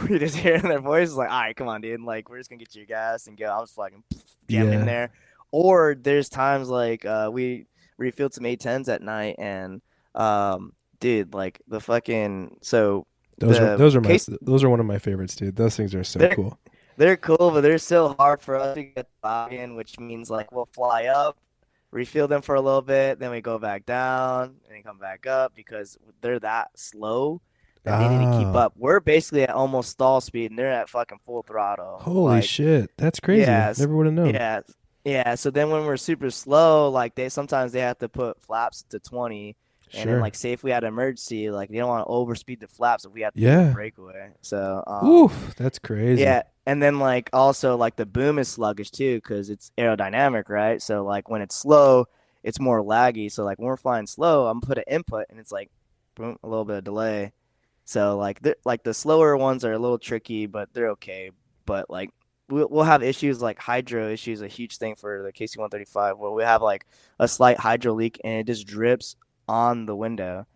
you just hear in their voices like, all right, come on, dude. Like we're just gonna get you your gas and go. I was fucking jamming in there. Or there's times like we refilled some A10s at night and dude, like the fucking Those are one of my favorites, dude. Those things are so cool. They're cool, but they're so hard for us to get in, which means like we'll fly up, refuel them for a little bit, then we go back down and then come back up because they're that slow that they need to keep up. We're basically at almost stall speed and they're at fucking full throttle. Holy shit. That's crazy. Never would have known. Yeah. So then when we're super slow, like sometimes they have to put flaps to 20. And then, like, say if we had an emergency, like, they don't want to overspeed the flaps if we have to do a breakaway. So, oof, that's crazy. Yeah, and then, like, also, like, the boom is sluggish, too, because it's aerodynamic, right? So, like, when it's slow, it's more laggy. So, like, when we're flying slow, I'm put an input, and it's, like, boom, a little bit of delay. So, like, the slower ones are a little tricky, but they're okay. But, like, we'll have issues like hydro issues, a huge thing for the KC135, where we have, like, a slight hydro leak, and it just drips on the window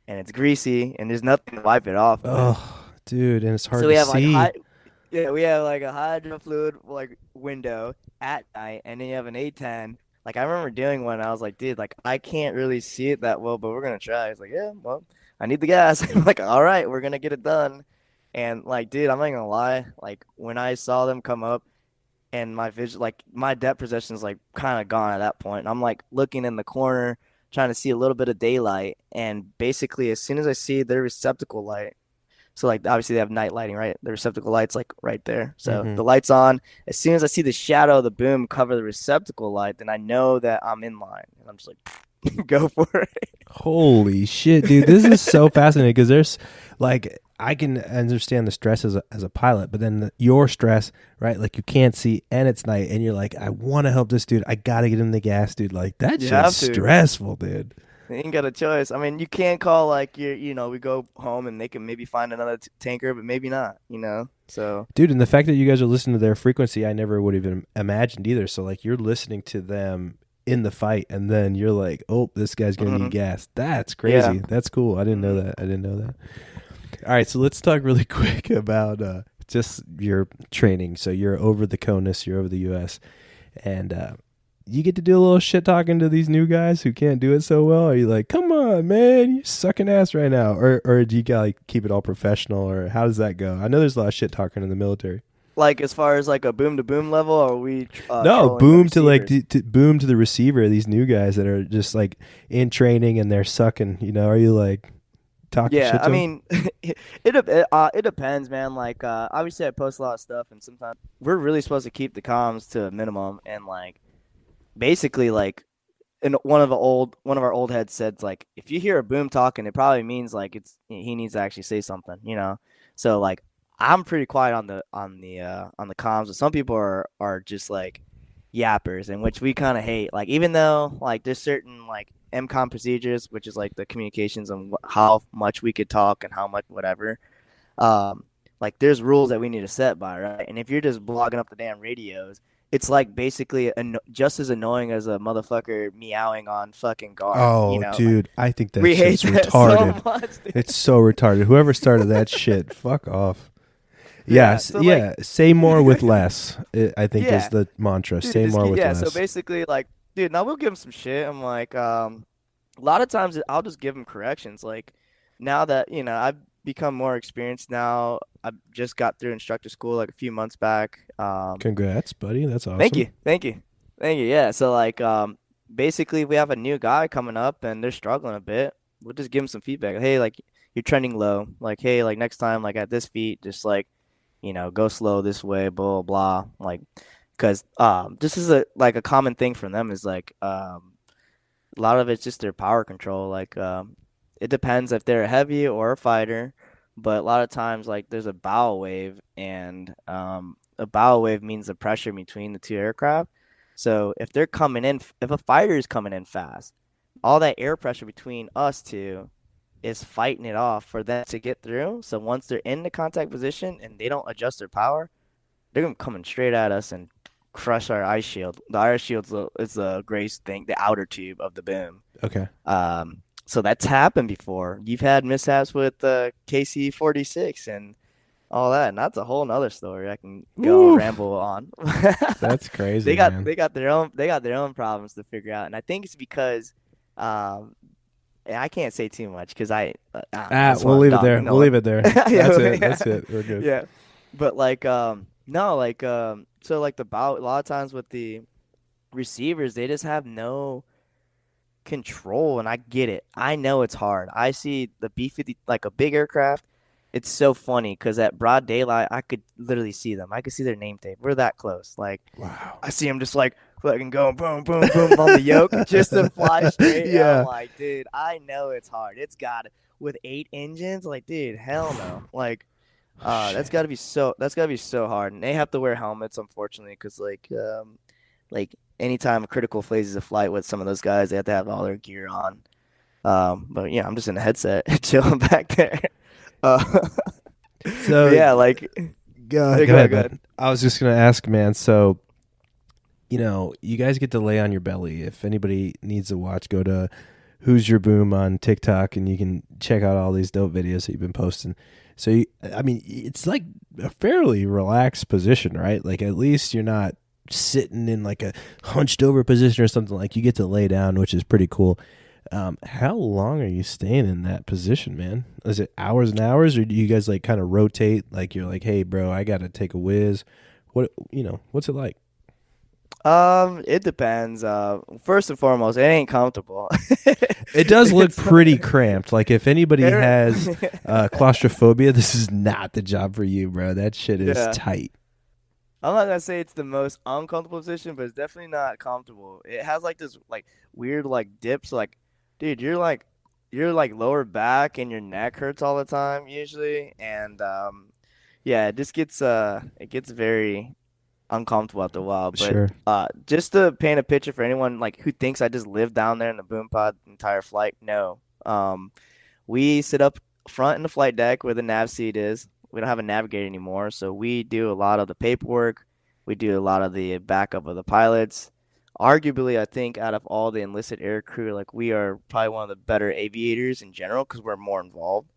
and it's greasy and there's nothing to wipe it off. Oh, dude, and it's hard so we to have see. We have like a hydro fluid like window at night, and then you have an A10. Like I remember doing one, I was like, dude, like I can't really see it that well, but we're gonna try. He's like, yeah, well, I need the gas. I'm like, all right, we're gonna get it done. And like, dude, I'm not gonna lie, like when I saw them come up and my vision, like my depth perception is like kind of gone at that point. And I'm like looking in the corner trying to see a little bit of daylight, and basically as soon as I see their receptacle light, so like obviously they have night lighting, right? The receptacle light's like right there, so the light's on. As soon as I see the shadow of the boom cover the receptacle light, then I know that I'm in line, and I'm just like go for it. Holy shit, dude, this is so fascinating because there's like I can understand the stress as a pilot, but then your stress, right? Like you can't see and it's night and you're like, I want to help this dude. I got to get him the gas, dude. Like that shit's stressful, dude. You ain't got a choice. I mean, you can't call like we go home and they can maybe find another tanker, but maybe not, So, dude, and the fact that you guys are listening to their frequency, I never would have even imagined either. So like you're listening to them in the fight and then you're like, oh, this guy's going to need gas. That's crazy. Yeah. That's cool. I didn't know that. All right, so let's talk really quick about just your training. So you're over the CONUS, you're over the U.S., and you get to do a little shit talking to these new guys who can't do it so well. Are you like, come on, on, man, you're sucking ass right now. Or do you gotta like keep it all professional, or how does that go? I know there's a lot of shit talking in the military. Like as far as like a boom to boom level, or are we No, trolling the boom to like receivers? boom to the receiver. These new guys that are just like in training and they're sucking. You know, are you like talking Yeah, shit I to them? mean, it depends, man. Like, obviously, I post a lot of stuff, and sometimes we're really supposed to keep the comms to a minimum. And like, basically, like, and one of our old heads said, like, if you hear a boom talking, it probably means like he needs to actually say something, you know. So like, I'm pretty quiet on the comms, but some people are just like yappers, and which we kind of hate. Like, even though like there's certain like MCOM procedures, which is like the communications on how much we could talk and how much whatever. Um, like there's rules that we need to set by, right? And if you're just blogging up the damn radios, it's like basically just as annoying as a motherfucker meowing on fucking guard, you Oh, know? Like dude, I think that we hate shit's that so retarded. much, dude. It's so retarded. Whoever started that shit, fuck off. Yeah, Yes, so yeah. like, Say more with less. I think is yeah, the mantra. dude, Say more with yeah. So less. basically, like, dude, now we'll give him some shit. I'm like, a lot of times I'll just give him corrections. Like, now that I've become more experienced now, I just got through instructor school like a few months back. Congrats, buddy. That's Thank awesome. you, thank you, thank you. Yeah, so like, basically, we have a new guy coming up, and they're struggling a bit. We'll just give them some feedback. Hey, like, you're trending low. Like, hey, like next time, like at this feet, just like, go slow this way, blah blah blah. Like, because this is a common thing for them is like a lot of it's just their power control. Like, it depends if they're a heavy or a fighter, but a lot of times, like, there's a bow wave, and a bow wave means the pressure between the two aircraft. So if they're coming in, if a fighter is coming in fast, all that air pressure between us two is fighting it off for them to get through. So once they're in the contact position and they don't adjust their power, they're gonna coming straight at us and crush our ice shield. The ice shield is the grace thing, the outer tube of the boom. Okay. So that's happened before. You've had mishaps with the KC-46 and all that, and that's a whole nother story. I can go Oof. ramble on. That's crazy, They got man. they got their own problems to figure out, and I think it's because and I can't say too much because that's We'll what I'm leave it dogging. there. No We'll leave one. it there. Yeah, That's it. yeah. That's it. We're good. Yeah, but like no, like so like a lot of times with the receivers, they just have no control, and I get it. I know it's hard. I see the B-50, like a big aircraft. It's so funny because at broad daylight, I could literally see them. I could see their name tape. We're that close. Like, Wow. I see them just like fucking going boom, boom, boom on the yoke just to fly straight. And Yeah. I'm like, dude, I know it's hard. It's got with 8 engines. Like, dude, hell no. Like, that's Shit. got to be so hard. And they have to wear helmets, unfortunately, because like anytime critical phases of flight with some of those guys, they have to have all their gear on. But yeah, I'm just in a headset chilling back there. Uh, So but yeah, like go yeah, ahead, go ahead. man. I was just gonna ask, man. So you guys get to lay on your belly. If anybody needs to watch, go to HoosierBoom on TikTok, and you can check out all these dope videos that you've been posting. So I mean, it's like a fairly relaxed position, right? Like at least you're not sitting in like a hunched over position or something. Like you get to lay down, which is pretty cool. How long are you staying in that position, man? Is it hours and hours, or do you guys like kind of rotate? Like you're like, hey, bro, I got to take a whiz. What's it like? It depends. First and foremost, it ain't comfortable. It does look It's pretty cramped. Like if anybody very- has claustrophobia, this is not the job for you, bro. That shit is Yeah. tight. I'm not gonna say it's the most uncomfortable position, but it's definitely not comfortable. It has like this like weird like dips. Like, dude, you're like lower back and your neck hurts all the time usually, and yeah, it gets very uncomfortable after a while. But Sure. just to paint a picture for anyone like who thinks I just live down there in the boom pod the entire flight, no. We sit up front in the flight deck where the nav seat is. We don't have a navigator anymore, so we do a lot of the paperwork. We do a lot of the backup of the pilots. Arguably, I think out of all the enlisted air crew, like we are probably one of the better aviators in general because we're more involved.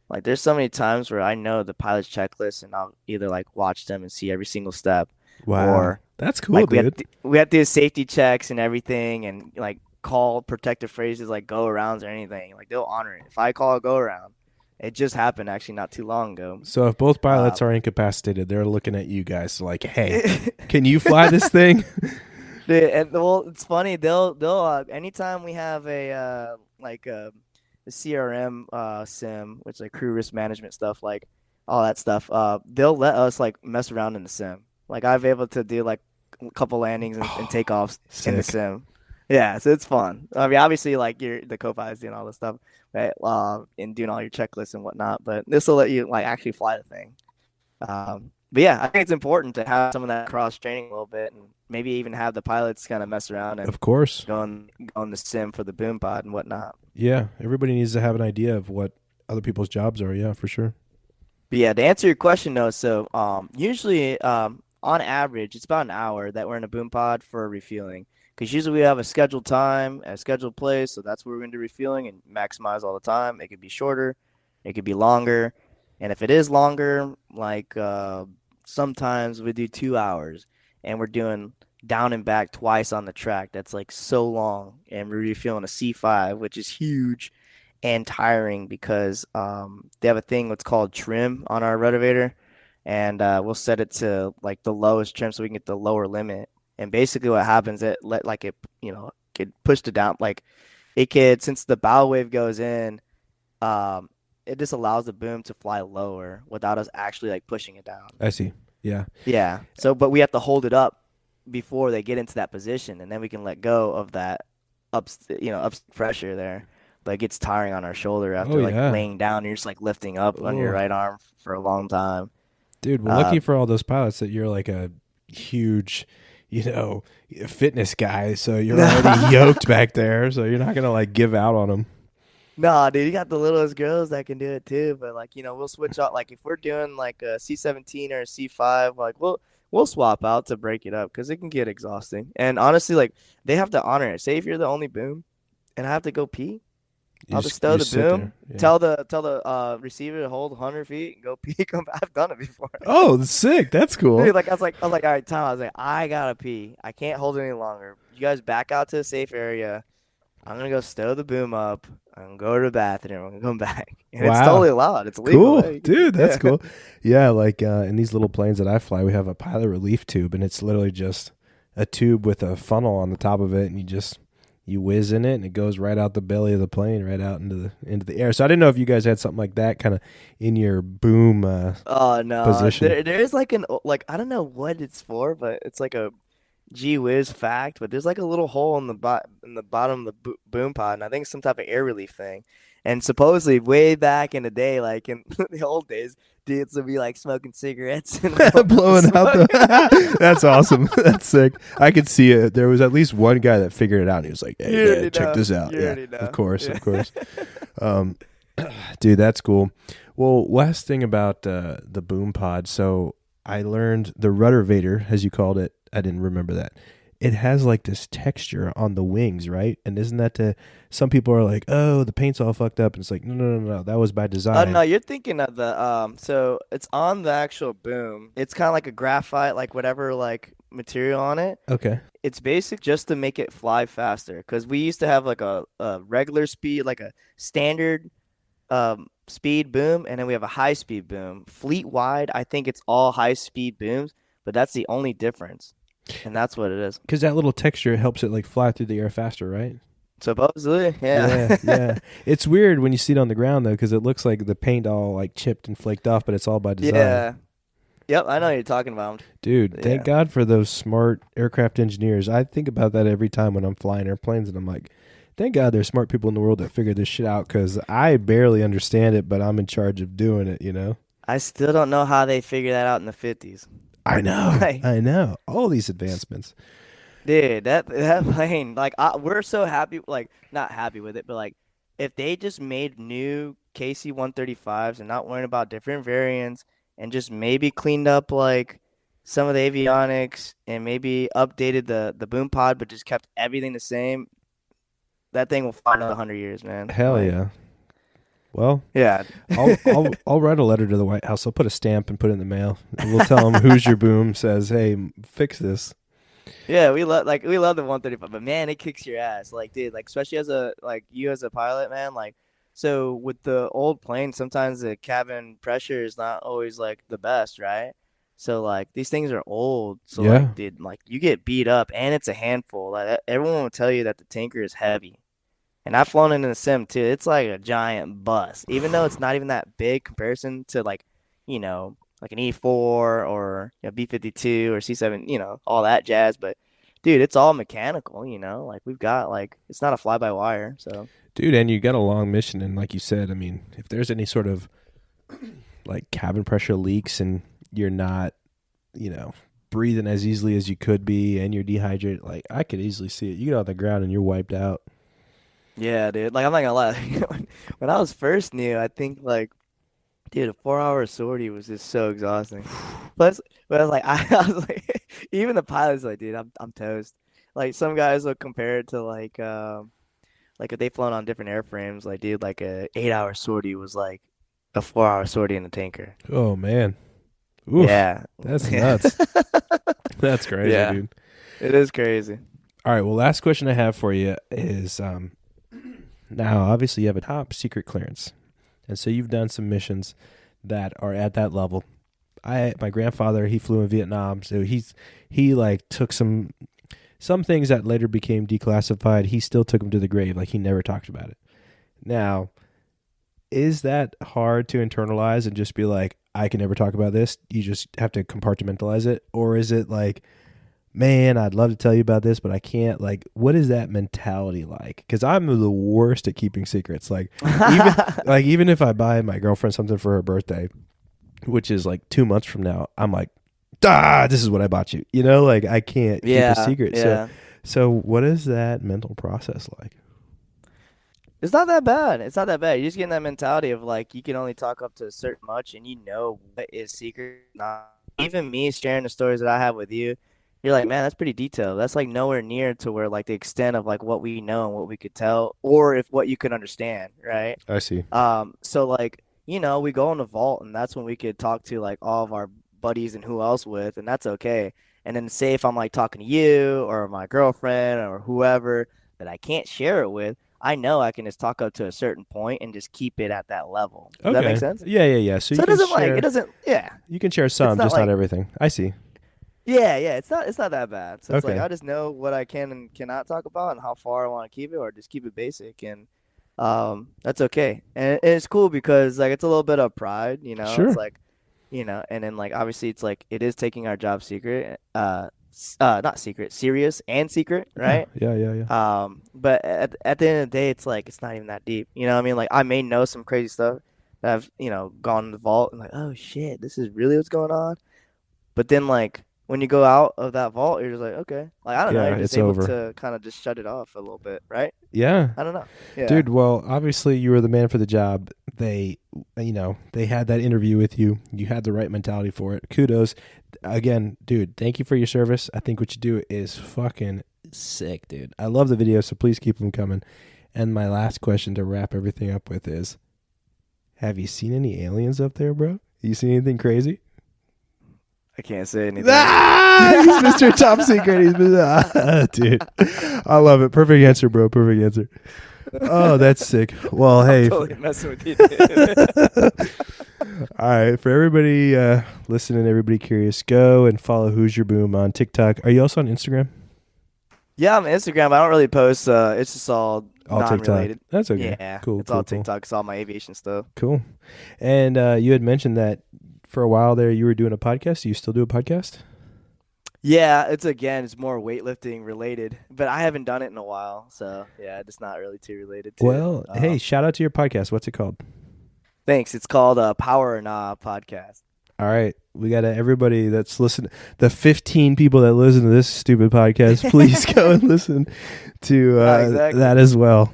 Like there's so many times where I know the pilot's checklist and I'll either like watch them and see every single step, Wow. or That's cool, like dude. we have to do safety checks and everything, and like call protective phrases like go arounds or anything. Like they'll honor it. If I call a go around, it just happened actually not too long ago. So if both pilots are incapacitated, they're looking at you guys like, hey, can you fly this thing? And well, it's funny. They'll anytime we have a CRM sim, which is like crew risk management stuff, like all that stuff. They'll let us like mess around in the sim. Like I've able to do like a couple landings and takeoffs in the sim. Yeah, so it's fun. I mean, obviously, like you're the co-pilot's doing all this stuff, right? And doing all your checklists and whatnot. But this will let you like actually fly the thing. But yeah, I think it's important to have some of that cross training a little bit, and maybe even have the pilots kind of mess around and of course go on the sim for the boom pod and whatnot. Yeah, everybody needs to have an idea of what other people's jobs are. Yeah, for sure. But yeah, to answer your question though, so usually on average it's about an hour that we're in a boom pod for refueling. Because usually we have a scheduled time, a scheduled place, so that's where we're going to do refueling and maximize all the time. It could be shorter, it could be longer, and if it is longer, like sometimes we do 2 hours, and we're doing down and back twice on the track. That's like so long, and we're refueling a C5, which is huge and tiring because they have a thing what's called trim on our ruddervator, and we'll set it to like the lowest trim so we can get the lower limit. And basically what happens, it could push it down. Like it could, since the bow wave goes in, it just allows the boom to fly lower without us actually like pushing it down. I see. Yeah. Yeah. So, but we have to hold it up before they get into that position, and then we can let go of that up pressure there. But it gets tiring on our shoulder after laying down. You're just like lifting up on your right arm for a long time. Dude, we're lucky for all those pilots that you're like a huge, fitness guy. So you're already yoked back there. So you're not going to like give out on them. Nah, dude, you got the littlest girls that can do it too. But like, we'll switch out. Like if we're doing like a C-17 or a C-5, like we'll swap out to break it up because it can get exhausting. And honestly, like they have to honor it. Say if you're the only boom and I have to go pee, I'll just stow the boom. Yeah. Tell the receiver to hold 100 feet and go pee. Come back. I've done it before. Oh, sick! That's cool. Dude, I was like, all right, Tom. I was like, I gotta pee. I can't hold it any longer. You guys back out to a safe area. I'm gonna go stow the boom up. I'm gonna go to the bathroom. I'm gonna come back. And It's totally allowed. It's legal. Cool, dude. That's cool. Yeah, like in these little planes that I fly, we have a pilot relief tube, and it's literally just a tube with a funnel on the top of it, and you whiz in it, and it goes right out the belly of the plane, right out into the air. So I didn't know if you guys had something like that kind of in your boom position. There is like I don't know what it's for, but it's like a gee whiz fact. But there's like a little hole in the bottom of the boom pod, and I think it's some type of air relief thing. And supposedly, way back in the day, like in the old days, dudes would be like smoking cigarettes and blowing out That's awesome. That's sick. I could see it. There was at least one guy that figured it out, and he was like, "Hey, man, check this out." Yeah, of course. Dude, that's cool. Well, last thing about the boom pod. So I learned the ruddervator, as you called it. I didn't remember that. It has like this texture on the wings, right? And isn't that some people are like, oh, the paint's all fucked up. And it's like, no. That was by design. No, you're thinking of the, so it's on the actual boom. It's kind of like a graphite, like whatever, like material on it. Okay. It's basic just to make it fly faster. Because we used to have like a regular speed, like a standard speed boom. And then we have a high speed boom. Fleet wide, I think it's all high speed booms. But that's the only difference. And that's what it is. Because that little texture helps it like fly through the air faster, right? Supposedly, yeah. Yeah. It's weird when you see it on the ground, though, because it looks like the paint all like chipped and flaked off, but it's all by design. Yeah. Yep, I know what you're talking about. Dude, thank God for those smart aircraft engineers. I think about that every time when I'm flying airplanes, and I'm like, thank God there's smart people in the world that figure this shit out, because I barely understand it, but I'm in charge of doing it, I still don't know how they figured that out in the 50s. I know. All these advancements. Dude, that plane, like, we're so happy, like, not happy with it, but, like, if they just made new KC135s and not worrying about different variants and just maybe cleaned up, like, some of the avionics and maybe updated the boom pod but just kept everything the same, that thing will fly another 100 years, man. Hell yeah. Well, yeah. I'll write a letter to the White House. I'll put a stamp and put it in the mail. And we'll tell them HoosierBoom says, hey, fix this. Yeah, we love the 135, but man, it kicks your ass. Like, dude, like especially as a like you as a pilot, man. Like, so with the old plane, sometimes the cabin pressure is not always like the best, right? So like these things are old, so Yeah. like, dude, like you get beat up, and it's a handful. Like everyone will tell you that the tanker is heavy, and I've flown it in a sim too. It's like a giant bus, even though it's not even that big comparison to like, like an E4 or B-52 or C7, all that jazz. But dude, it's all mechanical. Like we've got like it's not a fly-by-wire. So Dude, and you got a long mission, and like you said, I mean, if there's any sort of like cabin pressure leaks and you're not, breathing as easily as you could be and you're dehydrated, like I could easily see it. You get on the ground and you're wiped out. yeah, dude. Like I'm not gonna lie. When I was first new, I think like, dude, a 4-hour sortie was just so exhausting. Plus, but I was like, I was like, even the pilot's like, dude, I'm toast. Like some guys will compare it to like if they flown on different airframes, like dude, like a 8-hour sortie was like a 4-hour sortie in a tanker. Oh man. Oof. Yeah, That's nuts. That's crazy, yeah, dude. it is crazy. All right, well, last question I have for you is now obviously you have a top secret clearance. And so you've done some missions that are at that level. My grandfather, he flew in Vietnam, so he like took some things that later became declassified. He still took them to the grave, like he never talked about it. Now, is that hard to internalize and just be like, I can never talk about this? You just have to compartmentalize it, or is it like, man, I'd love to tell you about this, but I can't. Like, what is that mentality like? Because I'm the worst at keeping secrets. Like, even if I buy my girlfriend something for her birthday, which is like 2 months from now, I'm like, this is what I bought you. Like I can't keep a secret. Yeah. So what is that mental process like? It's not that bad. It's not that bad. You just get in that mentality of like you can only talk up to a certain much, and what is secret. Not even me sharing the stories that I have with you. You're like, man, that's pretty detailed. That's like nowhere near to where like the extent of like what we know and what we could tell, or if what you could understand, right? I see. So like, we go in the vault, and that's when we could talk to like all of our buddies and who else with, and that's okay. And then say if I'm like talking to you or my girlfriend or whoever that I can't share it with, I know I can just talk up to a certain point and just keep it at that level. Does that make sense? Yeah. So you it can doesn't share, it doesn't, yeah. you can share some, not just like, not everything. I see. Yeah, it's not that bad. So it's like Okay. I just know what I can and cannot talk about and how far I want to keep it, or just keep it basic, and that's okay. And it's cool because like it's a little bit of pride, Sure. It's like, and then like obviously it's like it is taking our job secret, not secret, serious and secret, right? Yeah. But at the end of the day, it's like it's not even that deep. You know what I mean? Like I may know some crazy stuff that I've gone in the vault and like, oh shit, this is really what's going on. But then like when you go out of that vault, you're just like, okay, like I don't know, Yeah, you're just it's able over. to kind of just shut it off a little bit, right? Yeah. I don't know. Yeah. Dude, well, obviously you were the man for the job. They had that interview with you. You had the right mentality for it. Kudos. Again, dude, thank you for your service. I think what you do is fucking sick, dude. I love the videos, so please keep them coming. And my last question to wrap everything up with is, have you seen any aliens up there, bro? You seen anything crazy? I can't say anything. He's Mr. Top Secret. Dude, I love it. Perfect answer, bro. Perfect answer. Oh, that's sick. Well, hey. I'm totally messing with you, dude. All right. For everybody listening, everybody curious, go and follow HoosierBoom on TikTok. Are you also on Instagram? Yeah, I'm on Instagram. I don't really post. It's just all non-related. TikTok. That's okay. Yeah, Cool. It's all TikTok. It's all my aviation stuff. Cool. And you had mentioned that for a while there you were doing a podcast. Do you still do a podcast? Yeah, it's more weightlifting related, but I haven't done it in a while, so yeah, it's not really too related to Well, it. hey, shout out to your podcast. What's it called? Thanks. It's called Power or Nah Podcast. All right. We got everybody that's listening, the 15 people that listen to this stupid podcast, please go and listen to Exactly. that as well.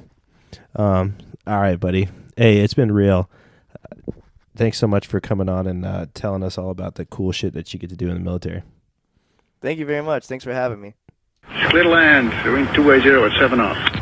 All right, buddy. Hey, it's been real. Thanks so much for coming on and telling us all about the cool shit that you get to do in the military. Thank you very much. Thanks for having me. Clear to land, wind 280 at 7 knots.